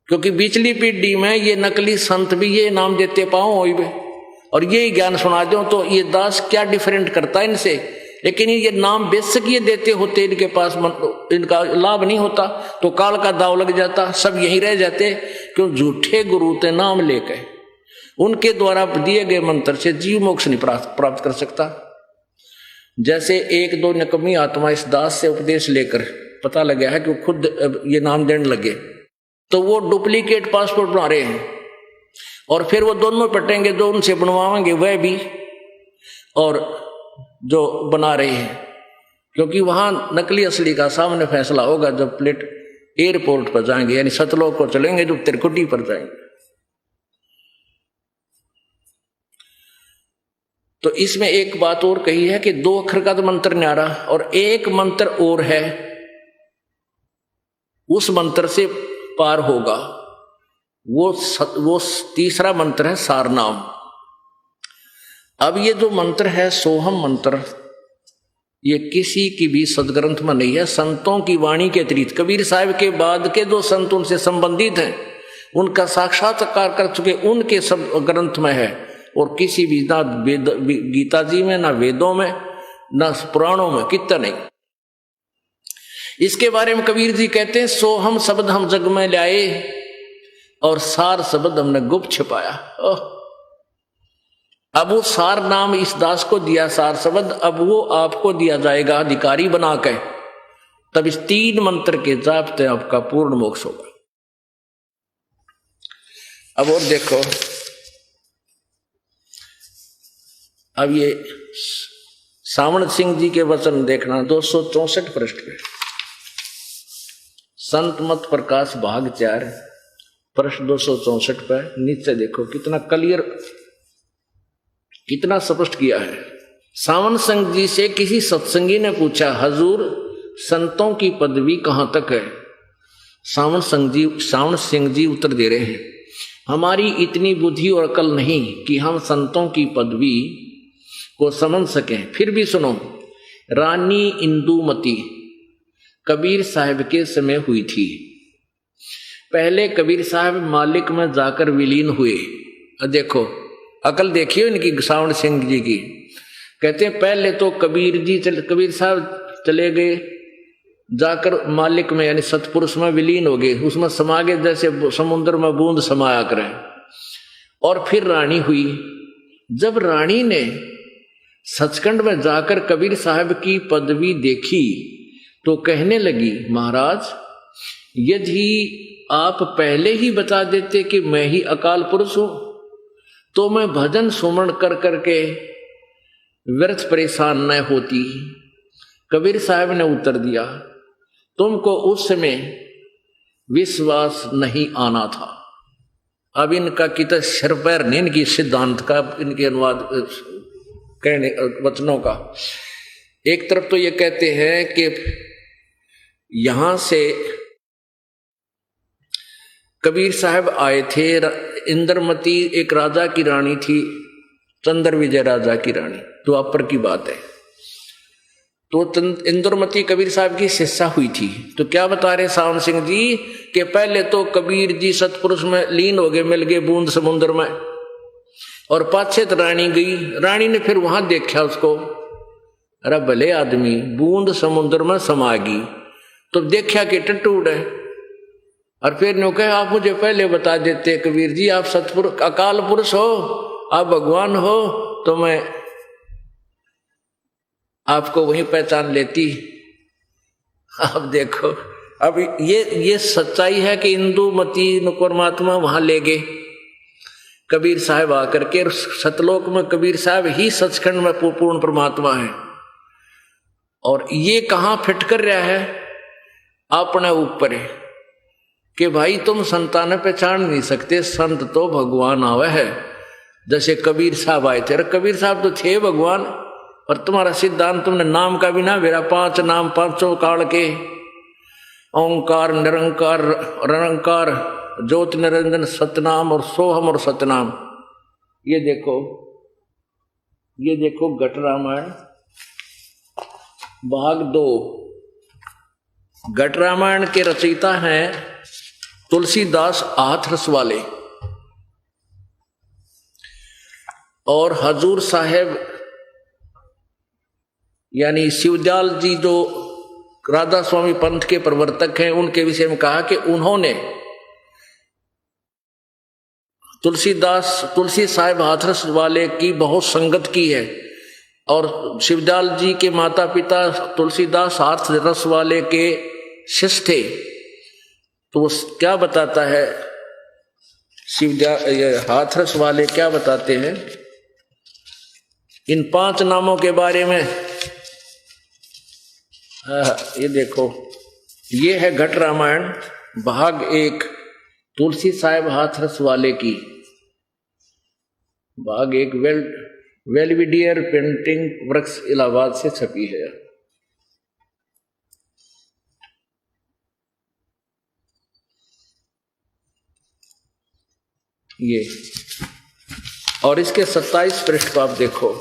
[SPEAKER 1] क्योंकि पिछली पीढ़ी में ये नकली संत भी ये नाम देते पाओ और ये ज्ञान सुना दो, तो ये दास क्या डिफरेंट करता है इनसे। लेकिन ये नाम बेशक ये देते होते, इनके पास इनका लाभ नहीं होता, तो काल का दाव लग जाता, सब यहीं रह जाते। क्यों? झूठे गुरु ते नाम लेकर उनके द्वारा दिए गए मंत्र से जीव मोक्ष नहीं प्राप्त कर सकता। जैसे 1-2 निकम्मी आत्मा इस दास से उपदेश लेकर पता लगा है कि वो खुद ये नाम देने लगे, तो वो डुप्लीकेट पासपोर्ट बना रहे हैं, और फिर वो दोनों पटेंगे, जो उनसे बनवाएंगे वह भी और जो बना रहे हैं, क्योंकि वहां नकली असली का सामने फैसला होगा जब प्लेट एयरपोर्ट पर जाएंगे, यानी सतलोक को चलेंगे, जो त्रिकुटी पर जाएंगे। तो इसमें एक बात और कही है कि 2 अक्षर का तो मंत्र न्यारा, और एक मंत्र और है, उस मंत्र से पार होगा। वो तीसरा मंत्र है सारनाम। अब ये जो मंत्र है सोहम मंत्र, ये किसी की भी सदग्रंथ में नहीं है, संतों की वाणी के अतिरिक्त। कबीर साहब के बाद के जो संत उनसे संबंधित हैं, उनका साक्षात्कार कर चुके, उनके सब ग्रंथ में है, और किसी भी ना गीता जी में, ना वेदों में, ना पुराणों में, कितना नहीं। इसके बारे में कबीर जी कहते हैं, सोहम शब्द हम जग में लाए और सार शब्द हमने गुप्त छिपाया। अब वो सार नाम इस दास को दिया, सार शब्द अब वो आपको दिया जाएगा अधिकारी बना के, तब इस 3 मंत्र के जाप से आपका पूर्ण मोक्ष होगा। अब और देखो, अब ये सावण सिंह जी के वचन देखना 264 पृष्ठ पे, संत मत प्रकाश भाग 4 पृष्ठ 264 पे नीचे देखो, कितना क्लियर, कितना स्पष्ट किया है। सावन सिंह जी से किसी सत्संगी ने पूछा, हजूर संतों की पदवी कहां तक है? सावन सिंह जी उत्तर दे रहे हैं, हमारी इतनी बुद्धि और अकल नहीं कि हम संतों की पदवी को समझ सकें। फिर भी सुनो, रानी इंदुमती कबीर साहब के समय हुई थी। पहले कबीर साहब मालिक में जाकर विलीन हुए। देखो अकल देखियो इनकी, सावण सिंह जी की। कहते हैं पहले तो कबीर साहब चले गए, जाकर मालिक में यानी सतपुरुष में विलीन हो गए, उसमें समा गए जैसे समुद्र में बूंद समाया करें। और फिर रानी हुई। जब रानी ने सचखंड में जाकर कबीर साहब की पदवी देखी तो कहने लगी, महाराज यदि आप पहले ही बता देते कि मैं ही अकाल पुरुष हूं, तो मैं भजन सुमरण कर करके व्यर्थ परेशान न होती। कबीर साहब ने उत्तर दिया, तुमको उस समय विश्वास नहीं आना था। अब इनका कितना सिर पैर नहीं इनकी सिद्धांत का, इनके अनुवाद कहने वचनों का। एक तरफ तो ये कहते हैं कि यहां से कबीर साहब आए थे, इंद्रमती एक राजा की रानी थी, चंद्र विजय राजा की रानी, तो अपर की बात है। तो इंद्रमती कबीर साहब की शिष्या हुई थी। तो क्या बता रहे सावन सिंह जी कि पहले तो कबीर जी सतपुरुष में लीन हो गए, मिल गए बूंद समुद्र में, और पाछे तो रानी गई। रानी ने फिर वहां देखा उसको, अरे भले आदमी बूंद समुद्र में समा गई, तो देखा कि टटूट है। और फिर ने कहा आप मुझे पहले बता देते कबीर जी, आप सतपुरुष अकाल पुरुष हो, आप भगवान हो, तो मैं आपको वहीं पहचान लेती। आप देखो, अब ये सच्चाई है कि इंदुमती परमात्मा वहां ले गए कबीर साहब आकर के। सतलोक में कबीर साहब ही सचखंड में पूर्ण परमात्मा है। और ये कहां फिट कर रहा है अपने ऊपर है कि भाई तुम संतान पहचान नहीं सकते, संत तो भगवान आवे है। जैसे कबीर साहब आए थे, कबीर साहब तो थे भगवान, और तुम्हारा सिद्धांत तुमने नाम का भी ना मेरा, 5 नाम 5 काल के, ओंकार निरंकार रंकार ज्योत निरंजन सतनाम और सोहम और सतनाम। ये देखो घट रामायण भाग 2। घट रामायण के रचयिता हैं तुलसीदास हाथरस वाले, और हजूर साहेब यानी शिवदयाल जी जो राधा स्वामी पंथ के प्रवर्तक हैं, उनके विषय में कहा कि उन्होंने तुलसी साहेब हाथरस वाले की बहुत संगत की है, और शिवदयाल जी के माता पिता तुलसीदास हाथरस वाले के शिष्य थे। तो वो क्या बताता है हाथरस वाले क्या बताते हैं इन 5 नामों के बारे में। ये देखो, ये है घट रामायण भाग 1 तुलसी साहेब हाथरस वाले की, भाग 1 वेलविडियर पेंटिंग वर्क्स इलाहाबाद से छपी है। ये और इसके 27 पृष्ठ को आप देखो।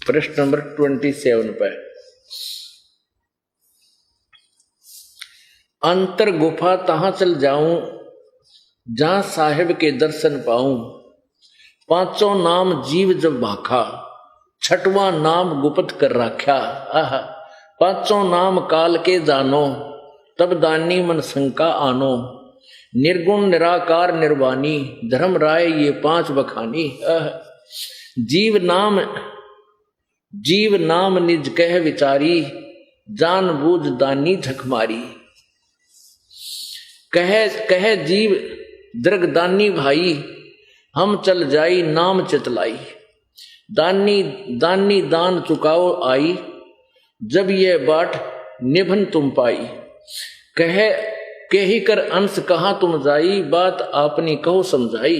[SPEAKER 1] पृष्ठ नंबर 27 पे अंतर गुफा तहां चल जाऊं जहां साहिब के दर्शन पाऊं। 5 नाम जीव जब भाखा, 6वां नाम गुप्त कर राख्या। 5 नाम काल के जानो, तब दानी मन शंका आनो। निर्गुण निराकार निर्वाणी, धर्म राय ये 5 बखानी। जीव नाम निज कह विचारी, जान बूझ दानी झकमारी। कह जीव दृगदानी भाई, हम चल जाई नाम चितलाई। दानी दान चुकाओ आई, जब ये बाट निभन तुम पाई। कही कर अंश कहाँ तुम जाई, बात आपनी कहो समझाई।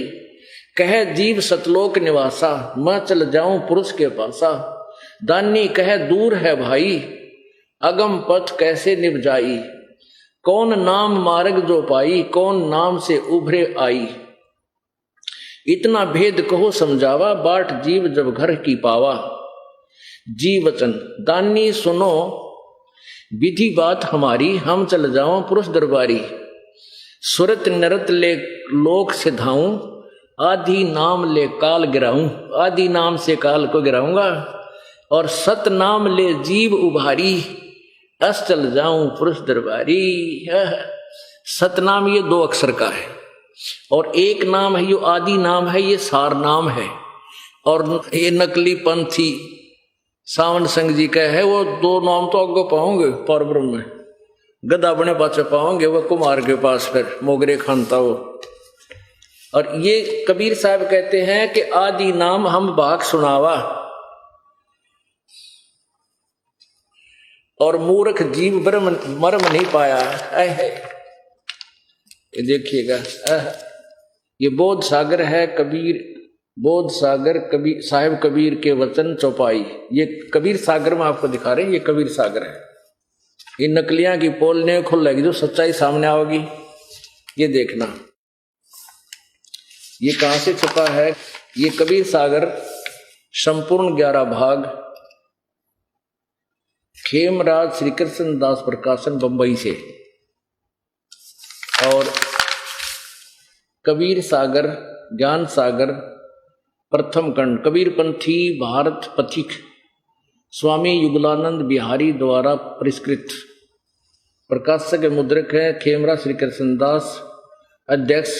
[SPEAKER 1] कह जीव सतलोक निवासा, मैं चल जाऊं पुरुष के पासा। दानी कह दूर है भाई, अगम पथ कैसे निभ जाई। कौन नाम मार्ग जो पाई, कौन नाम से उभरे आई। इतना भेद कहो समझावा, बाट जीव जब घर की पावा। जी वचन दानी सुनो विधि बात हमारी, हम चल जाओ पुरुष दरबारी। सुरत नरत ले लोक से धाऊं, आदि नाम ले काल गिराऊं। आदि नाम से काल को गिराऊंगा, और सत नाम ले जीव उभारी। अस चल जाऊं पुरुष दरबारी। सतनाम ये 2 अक्षर का है, और एक नाम है, ये आदि नाम है, ये सार नाम है। और ये नकली पंथी सावन सिंह जी का है, वो दो नाम तो आगे पाओगे परब्रह्म में, गदा बने पाचे पाओगे वो कुमार के पास, फिर मोगरे खानता वो। और ये कबीर साहब कहते हैं कि आदि नाम हम भाग सुनावा, और मूर्ख जीव ब्रह्म मर्म नहीं पाया। ये देखिएगा, ये बोध सागर है कबीर, बोध सागर कबीर साहिब कबीर के वचन चौपाई। ये कबीर सागर में आपको दिखा रहे हैं, ये कबीर सागर है। ये नकलियां की पोल ने खुल लगेगी, जो सच्चाई सामने आओगी ये देखना। ये कहां से छपा है? ये कबीर सागर संपूर्ण 11 भाग, खेमराज श्री कृष्ण दास प्रकाशन बंबई से। और कबीर सागर ज्ञान सागर प्रथम खंड, कबीर पंथी भारत पथिक, स्वामी युगलानंद बिहारी द्वारा परिष्कृत। प्रकाशक मुद्रक है खेमराज श्री कृष्ण दास, अध्यक्ष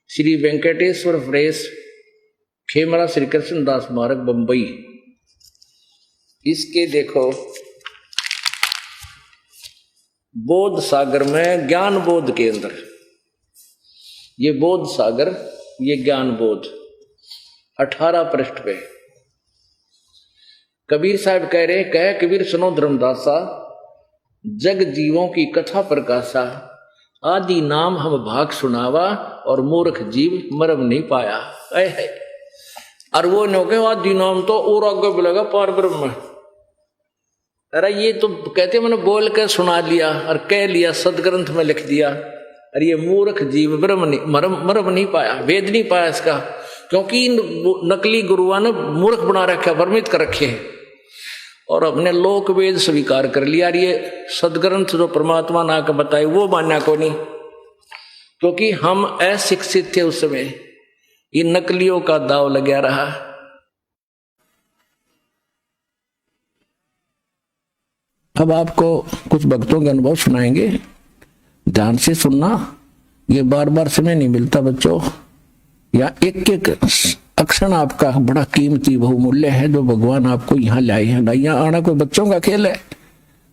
[SPEAKER 1] श्री वेंकटेश्वर प्रेस, खेमराज श्री कृष्ण दास मार्ग बंबई। इसके देखो बोध सागर में ज्ञान बोध के अंदर, ये बोध सागर, ये ज्ञान बोध 18 पृष्ठ पे कबीर साहब कह रहे, कह कबीर सुनो धर्मदासा, जग जीवों की कथा प्रकाशा, आदि नाम हम भाग सुनावा, और मूर्ख जीव मरम नहीं पाया। है और वो नो के आदि नाम तो और आगे बोलेगा पार ब्रह्म। अरे ये तो कहते मैंने बोल के सुना लिया और कह लिया, सदग्रंथ में लिख दिया, अरे ये मूर्ख जीव ब्रह्म नहीं मरम नहीं पाया, वेद नहीं पाया इसका, क्योंकि नकली गुरुआ ने मूर्ख बना रखा, भ्रमित कर रखे हैं, और अपने लोक वेद स्वीकार कर लिया। ये सदग्रंथ जो परमात्मा ना के बताए वो मान्या को नहीं, क्योंकि हम अशिक्षित थे उस समय, ये नकलियों का दाव लगा रहा। अब आपको कुछ भक्तों के अनुभव सुनाएंगे, ध्यान से सुनना, ये बार बार समय नहीं मिलता बच्चों, या एक एक अक्षर आपका बड़ा कीमती बहुमूल्य है जो भगवान आपको यहाँ लाए हैं। यहाँ आना कोई बच्चों का खेल है,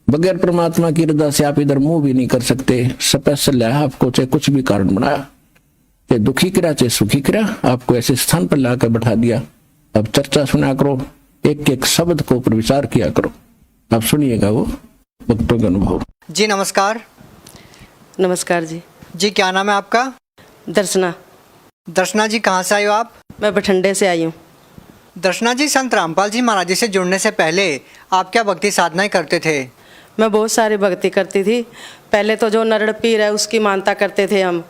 [SPEAKER 1] बगैर परमात्मा की रजा से आप इधर मुंह भी नहीं कर सकते। स्पेशल है आपको, चाहे कुछ भी कारण बनाया, चाहे दुखी करा चाहे सुखी करा, आपको ऐसे स्थान पर लाकर बैठा दिया। अब चर्चा सुना करो, एक एक शब्द को ऊपर विचार किया करो। आप सुनिएगा वो भक्तों का अनुभव।
[SPEAKER 2] जी नमस्कार।
[SPEAKER 3] नमस्कार जी।
[SPEAKER 2] जी क्या नाम है आपका?
[SPEAKER 3] दर्शना।
[SPEAKER 2] दर्शना जी कहाँ से आए हो आप?
[SPEAKER 3] मैं बठिंडे से आई हूँ।
[SPEAKER 2] दर्शना जी, संत रामपाल जी महाराज जी से जुड़ने से पहले आप क्या भक्ति साधनाएं करते थे?
[SPEAKER 3] मैं बहुत सारी भक्ति करती थी। पहले तो जो नरड़ पीर है उसकी मानता करते थे हम,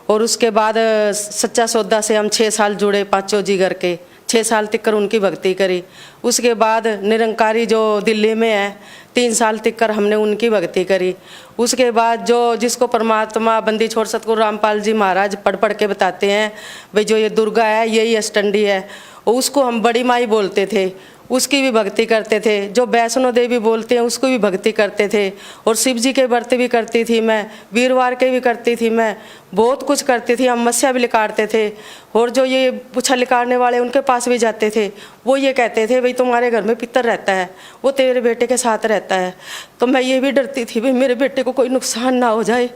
[SPEAKER 3] और उसके बाद सच्चा सौदा से हम 6 साल जुड़े, पांचों जिगर के 6 साल तक उनकी भक्ति करी। उसके बाद निरंकारी जो दिल्ली में है 3 साल तक हमने उनकी भक्ति करी। उसके बाद जो जिसको परमात्मा बंदी छोड़ सतगुरु रामपाल जी महाराज पढ़ पढ़ के बताते हैं, भाई जो ये दुर्गा है यही अष्टंडी है, और उसको हम बड़ी माई बोलते थे, उसकी भी भक्ति करते थे। जो वैष्णो देवी बोलते हैं उसको भी भक्ति करते थे, और शिव जी के व्रत भी करती थी मैं, वीरवार के भी करती थी मैं, बहुत कुछ करती थी। हम मस्या भी लिकाड़ते थे, और जो ये पूछा लिकाड़ने वाले उनके पास भी जाते थे, वो ये कहते थे भाई तुम्हारे घर में पितर रहता है, वो तेरे बेटे के साथ रहता है। तो मैं ये भी डरती थी भाई मेरे बेटे को कोई नुकसान ना हो जाए,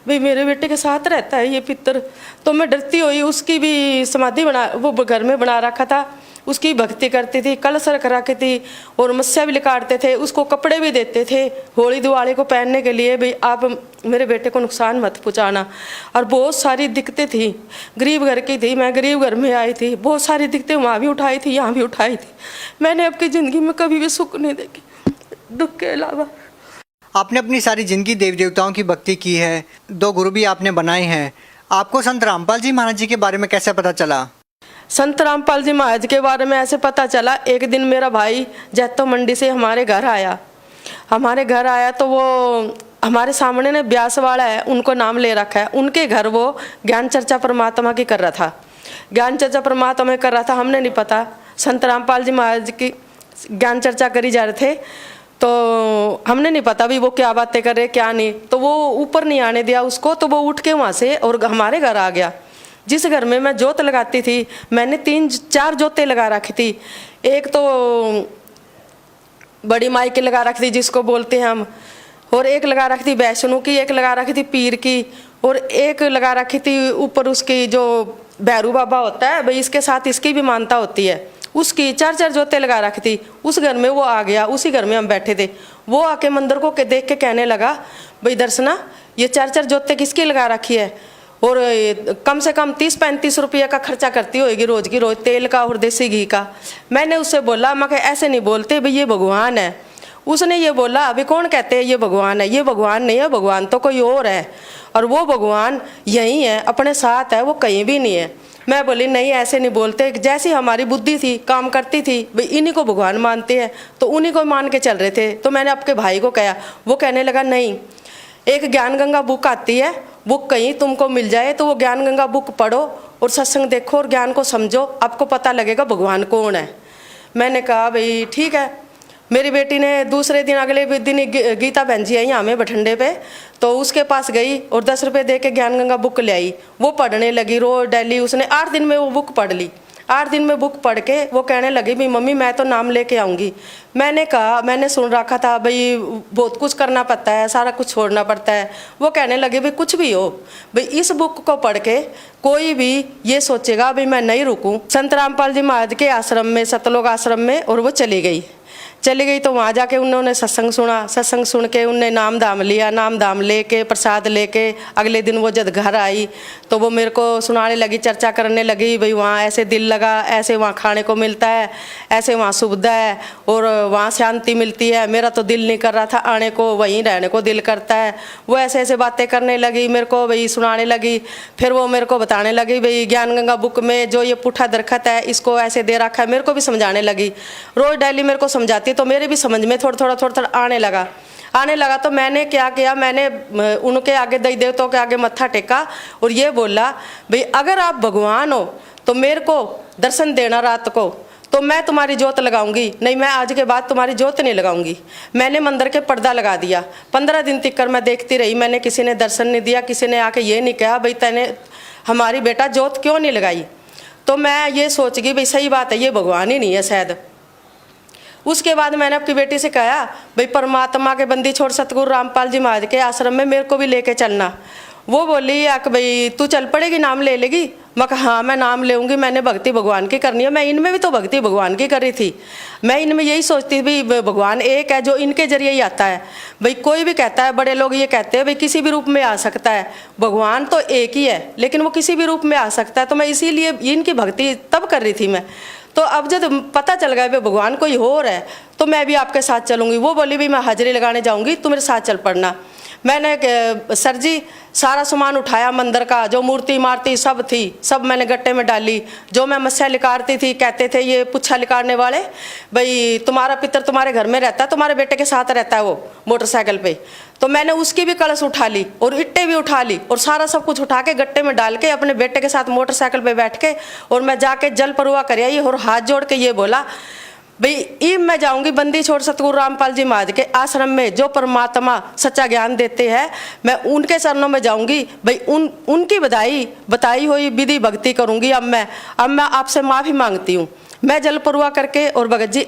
[SPEAKER 3] भाई मेरे बेटे के साथ रहता है ये पितर। तो मैं डरती हुई उसकी भी समाधि वो घर में बना रखा था, उसकी भक्ति करती थी, कलश रख रखी थी, और मस्या भी लिकाड़ते थे, उसको कपड़े भी देते थे होली दिवाली को पहनने के लिए, भाई आप मेरे बेटे को नुकसान मत पहुँचाना। और बहुत सारी दिक्कतें थी, गरीब घर की थी, मैं गरीब घर में आई थी, बहुत सारी दिक्कतें वहाँ भी उठाई थी यहाँ भी उठाई थी। मैंने अपनी ज़िंदगी में कभी भी सुख नहीं देखी दुख के अलावा।
[SPEAKER 2] आपने अपनी सारी जिंदगी देवी देवताओं की भक्ति की है, 2 गुरु भी आपने बनाए हैं। आपको संत रामपाल जी महाराज जी के बारे में कैसे पता चला?
[SPEAKER 3] संत रामपाल जी महाराज के बारे में ऐसे पता चला, एक दिन मेरा भाई जैतो मंडी से हमारे घर आया तो वो हमारे सामने ने ब्यास वाला है, उनको नाम ले रखा है, उनके घर वो ज्ञान चर्चा परमात्मा की कर रहा था, ज्ञान चर्चा परमात्मा कर रहा था। हमने नहीं पता संत रामपाल जी महाराज की ज्ञान चर्चा करी जा रहे थे, तो हमने नहीं पता भी वो क्या बातें कर रहे क्या नहीं। तो वो ऊपर नहीं आने दिया उसको, तो वो उठ के वहाँ से और हमारे घर आ गया। जिस घर में मैं जोत लगाती थी, मैंने 3-4 जोतें लगा रखी थी। एक तो बड़ी माई की लगा रखी थी जिसको बोलते हैं हम, और एक लगा रखी थी वैष्णो की, एक लगा रखी थी पीर की, और एक लगा रखी थी ऊपर उसकी जो भैरू बाबा होता है भाई, इसके साथ इसकी भी मानता होती है, उसकी 4-4 जोते लगा रखी थी। उस घर में वो आ गया, उसी घर में हम बैठे थे, वो आके मंदिर को देख के कहने लगा भाई दर्शना ये 4-4 जोते किसकी लगा रखी है, और कम से कम 30-35 रुपये का खर्चा करती होगी रोज की रोज, तेल का और देसी घी का। मैंने उससे बोला मैं ऐसे नहीं बोलते भाई, ये भगवान है। उसने ये बोला अभी कौन कहते हैं ये भगवान है, ये भगवान नहीं है, भगवान तो कोई और है, और वो भगवान यही है अपने साथ है, वो कहीं भी नहीं है। मैं बोली नहीं ऐसे नहीं बोलते, जैसी हमारी बुद्धि थी काम करती थी भाई इन्हीं को भगवान मानते हैं, तो उन्हीं को मान के चल रहे थे। तो मैंने आपके भाई को कहा, वो कहने लगा नहीं, एक ज्ञान गंगा बुक आती है, बुक कहीं तुमको मिल जाए तो वो ज्ञान गंगा बुक पढ़ो और सत्संग देखो और ज्ञान को समझो, आपको पता लगेगा भगवान कौन है। मैंने कहा भाई ठीक है। मेरी बेटी ने दूसरे दिन अगले दिन गीता बहन जी आई हमें बठंडे पे, तो उसके पास गई और 10 रुपये दे के ज्ञान गंगा बुक ले आई। वो पढ़ने लगी रोज डेली, उसने 8 दिन में वो बुक पढ़ ली। 8 दिन में बुक पढ़ के वो कहने लगी भाई मम्मी मैं तो नाम लेके आऊँगी। मैंने कहा मैंने सुन रखा था भाई बहुत कुछ करना पड़ता है, सारा कुछ छोड़ना पड़ता है। वो कहने लगी भाई कुछ भी हो भाई इस बुक को पढ़ के कोई भी ये सोचेगा भाई मैं नहीं रुकूँ। संत रामपाल जी महाराज के आश्रम में, सतलोक आश्रम में, और वो चली गई तो वहाँ जाके उन्होंने सत्संग सुना। सत्संग सुन के उनने नाम दाम लिया, नाम दाम लेके प्रसाद लेके अगले दिन वो जब घर आई तो वो मेरे को सुनाने लगी, चर्चा करने लगी भाई वहाँ ऐसे दिल लगा, ऐसे वहाँ खाने को मिलता है, ऐसे वहाँ सुविधा है और वहाँ शांति मिलती है। मेरा तो दिल नहीं कर रहा था आने को, वहीं रहने को दिल करता है। वो ऐसे ऐसे बातें करने लगी, मेरे को भाई सुनाने लगी। फिर वो मेरे को बताने लगी भाई ज्ञान गंगा बुक में जो ये पुट्ठा दरखत है इसको ऐसे दे रखा है। मेरे को भी समझाने लगी, रोज डेली मेरे को समझाती, तो मेरे भी समझ में थोड़ा थोड़ा आने लगा। तो मैंने क्या किया, मैंने उनके आगे देवी देवताओं के आगे मत्था टेका और ये बोला भाई अगर आप भगवान हो तो मेरे को दर्शन देना रात को, तो मैं तुम्हारी जोत लगाऊंगी, नहीं मैं आज के बाद तुम्हारी जोत नहीं लगाऊंगी। मैंने मंदिर के पर्दा लगा दिया। 15 दिन तक मैं देखती रही, मैंने किसी ने दर्शन नहीं दिया, किसी ने आके ये नहीं कहा भाई तैने हमारी बेटा जोत क्यों नहीं लगाई। तो मैं ये सोच गई भाई सही बात है, ये भगवान ही नहीं है शायद। उसके बाद मैंने अपनी बेटी से कहा भाई परमात्मा के बंदी छोड़ सतगुरु रामपाल जी महाराज के आश्रम में मेरे को भी लेके चलना। वो बोली आक भाई तू चल पड़ेगी, नाम ले लेगी। मैं कहा हाँ मैं नाम लेऊंगी, मैंने भक्ति भगवान की करनी है। मैं इनमें भी तो भक्ति भगवान की करी थी। मैं इनमें यही सोचती थी भाई भगवान एक है जो इनके जरिए ही आता है। भाई कोई भी कहता है, बड़े लोग ये कहते हैं भाई किसी भी रूप में आ सकता है, भगवान तो एक ही है लेकिन वो किसी भी रूप में आ सकता है। तो मैं इसीलिए इनकी भक्ति तब कर रही थी मैं। तो अब जब पता चल गया भाई भगवान कोई और है तो मैं भी आपके साथ चलूंगी। वो बोली भी मैं हाजिरी लगाने जाऊंगी, तू मेरे साथ चल पड़ना। मैंने सर जी सारा सामान उठाया मंदिर का, जो मूर्ति मारती सब थी सब मैंने गट्टे में डाली। जो मैं मस्या लिकारती थी कहते थे ये पुच्छा लिकारने वाले भाई तुम्हारा पितर तुम्हारे घर में रहता है, तुम्हारे बेटे के साथ रहता है वो मोटरसाइकिल पे। तो मैंने उसकी भी कलश उठा ली और इट्टे भी उठा ली और सारा सब कुछ उठा के गट्टे में डाल के अपने बेटे के साथ मोटरसाइकिल पे बैठ के और मैं जाके जल परवा कर आई और हाथ जोड़ के ये बोला भाई ईब मैं जाऊंगी बंदी छोड़ सतगुरु रामपाल जी महाराज के आश्रम में जो परमात्मा सच्चा ज्ञान देते हैं, मैं उनके चरणों में जाऊंगी भाई उनकी बताई हुई विधि भक्ति करूंगी। अब मैं आपसे माफ़ी मांगती हूँ। मैं जल परवा करके और भगत जी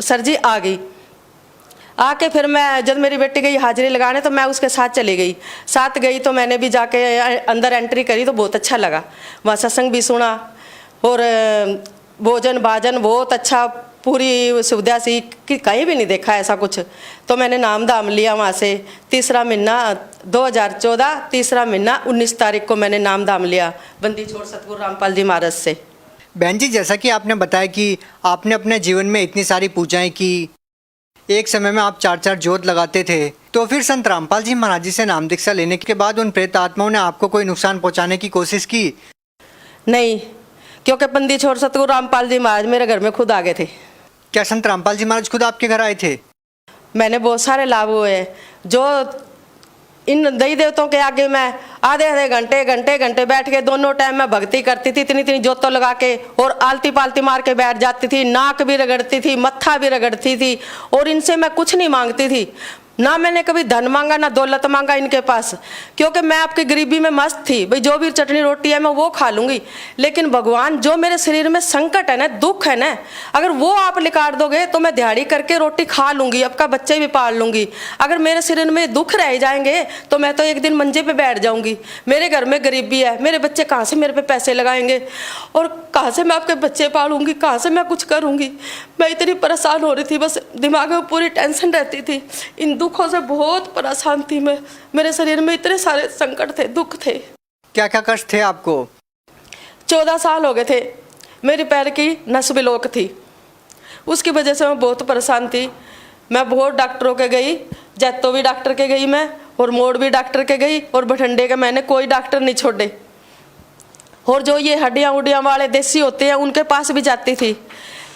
[SPEAKER 3] सर जी आ गई। आके फिर मैं जब मेरी बेटी गई हाजिरी लगाने तो मैं उसके साथ चली गई। साथ गई तो मैंने भी जाके अंदर एंट्री करी तो बहुत अच्छा लगा। वहाँ सत्संग भी सुना और भोजन भाजन बहुत अच्छा, पूरी सुविधा सी कि कहीं भी नहीं देखा ऐसा कुछ। तो मैंने नाम दाम लिया वहाँ से। तीसरा महीना 2014 तीसरा महीना 19 तारीख को मैंने नाम दाम लिया बंदी छोड़ सतगुरु रामपाल जी महाराज से।
[SPEAKER 2] बहन जी जैसा कि आपने बताया कि आपने अपने जीवन में इतनी सारी पूजाएं की, एक समय में आप 4-4 जोत लगाते थे, तो फिर संत रामपाल जी महाराज जी से नाम दीक्षा लेने के बाद उन प्रेत आत्माओं ने आपको कोई नुकसान पहुंचाने की कोशिश की?
[SPEAKER 3] नहीं, क्योंकि बंदी छोड़ सतगुरु रामपाल जी महाराज मेरे घर में खुद आ गए थे।
[SPEAKER 2] क्या संत रामपाल जी महाराज खुद आपके घर आए थे?
[SPEAKER 3] मैंने बहुत सारे लाभ हुए। जो इन देवी देवताओं के आगे मैं आधे घंटे बैठ के दोनों टाइम में भक्ति करती थी, इतनी जोतों लगा के और आलती पालती मार के बैठ जाती थी। नाक भी रगड़ती थी, मत्था भी रगड़ती थी और इनसे मैं कुछ नहीं मांगती थी। ना मैंने कभी धन मांगा ना दौलत मांगा इनके पास, क्योंकि मैं आपकी गरीबी में मस्त थी भाई, जो भी चटनी रोटी है मैं वो खा लूंगी। लेकिन भगवान जो मेरे शरीर में संकट है ना, दुख है ना, अगर वो आप निकाल दोगे तो मैं दिहाड़ी करके रोटी खा लूंगी, आपका बच्चे भी पाल लूंगी। अगर मेरे शरीर में दुख रह जाएंगे तो मैं तो एक दिन मंजे पे बैठ जाऊंगी। मेरे घर में गरीबी है, मेरे बच्चे कहाँ से मेरे पे पैसे लगाएंगे और कहाँ से मैं आपके बच्चे पालूंगी, कहाँ से मैं कुछ करूंगी। मैं इतनी परेशान हो रही थी, बस दिमाग में पूरी टेंशन रहती थी। इन दुखों से बहुत परेशान थी मैं, मेरे शरीर में इतने सारे संकट थे, दुख थे।
[SPEAKER 2] क्या क्या कष्ट थे आपको?
[SPEAKER 3] 14 साल हो गए थे, मेरी पैर की नस ब्लॉक थी, उसकी वजह से मैं बहुत परेशान थी। मैं बहुत डॉक्टरों के गई, जैतो भी डॉक्टर के गई मैं, और मोड़ भी डॉक्टर के गई, और बठंडे के मैंने कोई डॉक्टर नहीं छोड़े। और जो ये हड्डियाँ उड्डियाँ वाले देसी होते हैं उनके पास भी जाती थी।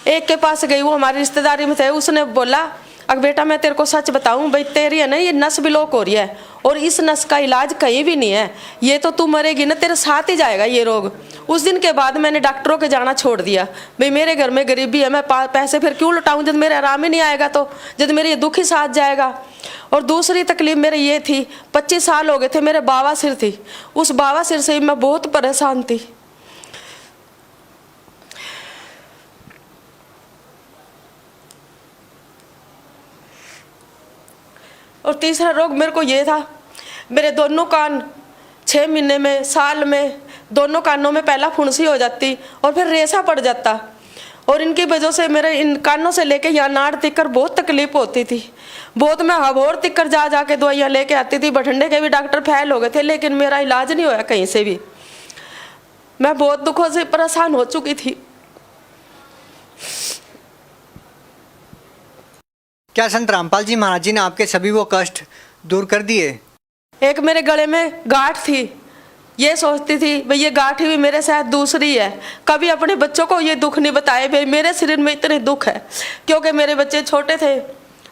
[SPEAKER 3] एक के पास गई, वो हमारी रिश्तेदारी में थे, उसने बोला अगर बेटा मैं तेरे को सच बताऊं भाई, तेरी है ना ये नस ब्लॉक हो रही है और इस नस का इलाज कहीं भी नहीं है, ये तो तू मरेगी ना, तेरे साथ ही जाएगा ये रोग। उस दिन के बाद मैंने डॉक्टरों के जाना छोड़ दिया। भाई मेरे घर में गरीबी है, मैं पैसे फिर क्यों लुटाऊं जब मेरे आराम ही नहीं आएगा, तो जब मेरे ये दुख ही साथ जाएगा। और दूसरी तकलीफ मेरे ये थी, 25 साल हो गए थे, मेरे बावासीर थी, उस बावासीर से मैं बहुत परेशान थी। और तीसरा रोग मेरे को ये था, मेरे दोनों कान 6 महीने में, साल में, दोनों कानों में पहला फुंसी हो जाती और फिर रेशा पड़ जाता। और इनकी वजह से मेरे इन कानों से लेके यहाँ नाड़ तिक्कर बहुत तकलीफ होती थी। बहुत मैं हबोर तिक्कर जा के दवाइयाँ लेके आती थी, बठंडे के भी डॉक्टर फैल हो गए थे, लेकिन मेरा इलाज नहीं होया कहीं से भी। मैं बहुत दुखों से परेशान हो चुकी थी।
[SPEAKER 2] क्या संत रामपाल जी महाराज जी ने आपके सभी वो कष्ट दूर कर दिए?
[SPEAKER 3] एक मेरे गले में गांठ थी, ये सोचती थी भाई ये गांठ भी मेरे साथ दूसरी है, कभी अपने बच्चों को ये दुख नहीं बताए भाई मेरे शरीर में इतने दुख है, क्योंकि मेरे बच्चे छोटे थे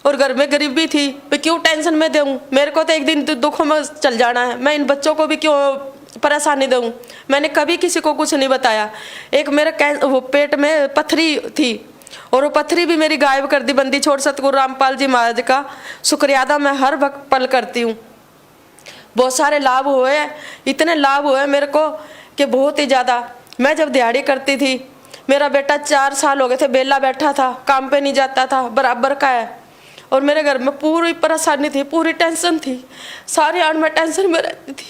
[SPEAKER 3] और घर में गरीबी थी। भाई क्यों टेंशन में दूँ, मेरे को तो एक दिन दुखों में चल जाना है, मैं इन बच्चों को भी क्यों परेशानी दूँ। मैंने कभी किसी को कुछ नहीं बताया। एक मेरे वो पेट में पत्थरी थी और वो पत्थरी भी मेरी गायब कर दी। बंदी छोड़ सतगुरु रामपाल जी महाराज का शुक्रिया अदा मैं हर वक्त पल करती हूँ। बहुत सारे लाभ हुए, इतने लाभ हुए मेरे को कि बहुत ही ज़्यादा। मैं जब दिहाड़ी करती थी, मेरा बेटा 4 साल हो गए थे बेला बैठा था, काम पे नहीं जाता था, बराबर का है, और मेरे घर में पूरी परेशानी थी, पूरी टेंशन थी, सारी आड़ में टेंशन में रहती थी।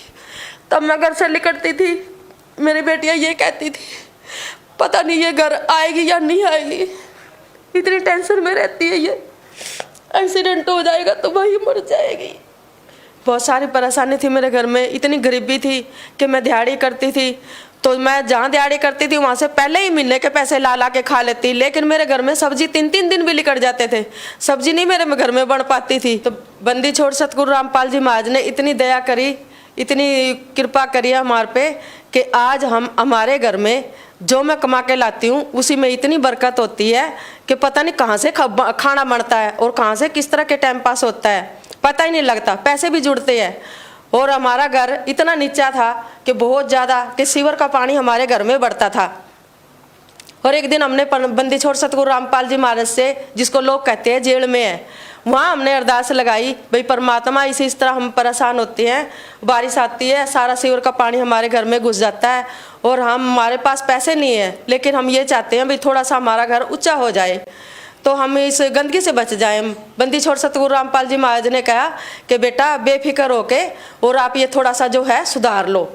[SPEAKER 3] तब मैं घर से निकलती थी, मेरी बेटियाँ ये कहती थी पता नहीं ये घर आएगी या नहीं आएगी, इतनी टेंशन में रहती है, ये एक्सीडेंट हो जाएगा तो वही मर जाएगी। बहुत सारी परेशानी थी मेरे घर में, इतनी गरीबी थी कि मैं दिहाड़ी करती थी तो मैं जहाँ दिहाड़ी करती थी वहाँ से पहले ही महीने के पैसे ला के खा लेती, लेकिन मेरे घर में सब्जी 3-3 दिन भी निकल जाते थे, सब्जी नहीं मेरे घर में बन पाती थी। तो बंदी छोड़ सतगुरु रामपाल जी महाराज ने इतनी दया करी, इतनी कृपा करी हमारे पे कि आज हम हमारे घर में जो मैं कमा के लाती हूँ उसी में इतनी बरकत होती है कि पता नहीं कहाँ से खाना बनता है और कहाँ से किस तरह के टाइम पास होता है, पता ही नहीं लगता, पैसे भी जुड़ते हैं। और हमारा घर इतना नीचा था कि बहुत ज़्यादा कि सीवर का पानी हमारे घर में बढ़ता था। और एक दिन हमने बंदी छोड़ सतगुरु रामपाल जी महाराज से, जिसको लोग कहते हैं जेल में है, वहाँ हमने अरदास लगाई भाई परमात्मा इस तरह हम परेशान होते हैं, बारिश आती है, सारा सीवर का पानी हमारे घर में घुस जाता है और हमारे पास पैसे नहीं है, लेकिन हम ये चाहते हैं भाई थोड़ा सा हमारा घर ऊंचा हो जाए तो हम इस गंदगी से बच जाएं। बंदी छोड़ सतगुरु रामपाल जी महाराज ने कहा कि बेटा बेफिक्र होके और आप ये थोड़ा सा जो है सुधार लो।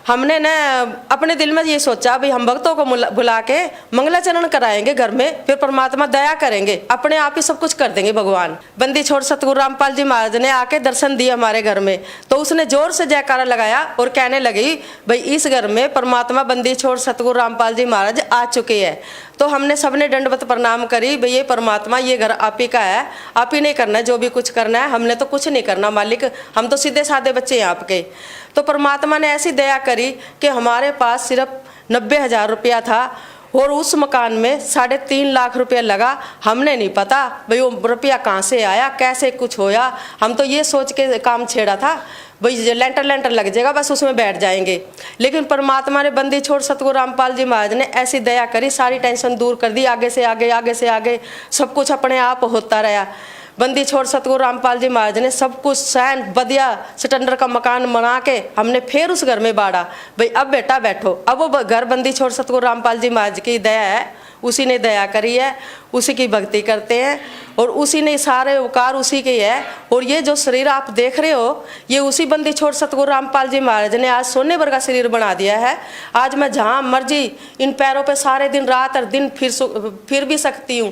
[SPEAKER 3] हमने न अपने दिल में ये सोचा भाई हम भक्तों को बुला के मंगलाचरण कराएंगे घर में, फिर परमात्मा दया करेंगे, अपने आप ही सब कुछ कर देंगे भगवान। बंदी छोड़ सतगुरु रामपाल जी महाराज ने आके दर्शन दिए हमारे घर में, तो उसने जोर से जयकारा लगाया और कहने लगी भाई इस घर में परमात्मा बंदी छोड़ सतगुरु रामपाल जी महाराज आ चुके हैं। तो हमने सबने दंडवत प्रणाम करी, भाई ये परमात्मा ये घर आप ही का है, आप ही नहीं करना है जो भी कुछ करना है, हमने तो कुछ नहीं करना मालिक, हम तो सीधे साधे बच्चे हैं आपके। तो परमात्मा ने ऐसी दया करी कि हमारे पास सिर्फ 90,000 रुपया था और उस मकान में 3.5 लाख रुपया लगा। हमने नहीं पता भाई वो रुपया कहाँ से आया, कैसे कुछ होया, हम तो ये सोच के काम छेड़ा था भाई लेंटर लग जाएगा बस उसमें बैठ जाएंगे। लेकिन परमात्मा ने बंदी छोड़ सतगुरु रामपाल जी महाराज ने ऐसी दया करी, सारी टेंशन दूर कर दी, आगे से आगे सब कुछ अपने आप होता रहा। बंदी छोड़ सतगुरु रामपाल जी महाराज ने सब कुछ सैन बढ़िया स्टैंडर्ड का मकान बना के हमने फिर उस घर में बाड़ा, भाई अब बेटा बैठो। अब वो घर बंदी छोड़ सतगुरु रामपाल जी महाराज की दया है, उसी ने दया करी है, उसी की भक्ति करते हैं और उसी ने सारे उपकार उसी के है। और ये जो शरीर आप देख रहे हो, ये उसी बंदी छोड़ सतगुरु रामपाल जी महाराज ने आज सोने भर का शरीर बना दिया है। आज मैं जहाँ मर्जी इन पैरों पे सारे दिन रात और दिन फिर भी सकती हूँ,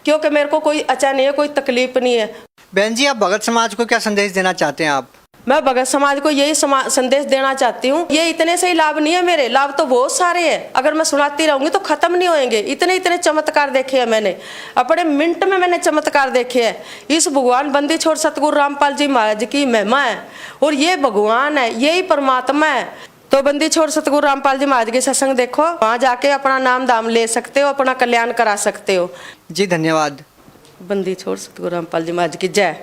[SPEAKER 3] क्योंकि मेरे को कोई अचा नहीं है, कोई तकलीफ नहीं है।
[SPEAKER 2] बहन जी, आप भगत समाज को क्या संदेश देना चाहते हैं आप?
[SPEAKER 3] मैं भगत समाज को यही संदेश देना चाहती हूँ, ये इतने से ही लाभ नहीं है, मेरे लाभ तो बहुत सारे हैं, अगर मैं सुनाती रहूंगी तो खत्म नहीं होंगे। इतने इतने चमत्कार देखे हैं मैंने, अपने मिनट में मैंने चमत्कार देखे हैं। इस भगवान बंदी छोड़ सतगुरु रामपाल जी महाराज की महिमा है और ये भगवान है, यही परमात्मा है। तो बंदी छोड़ सतगुरु रामपाल जी महाराज के सत्संग देखो, वहाँ जाके अपना नाम दाम ले सकते हो, अपना कल्याण करा सकते हो।
[SPEAKER 2] जी धन्यवाद।
[SPEAKER 3] बंदी छोड़ सतगुरु रामपाल जी महाराज की जय।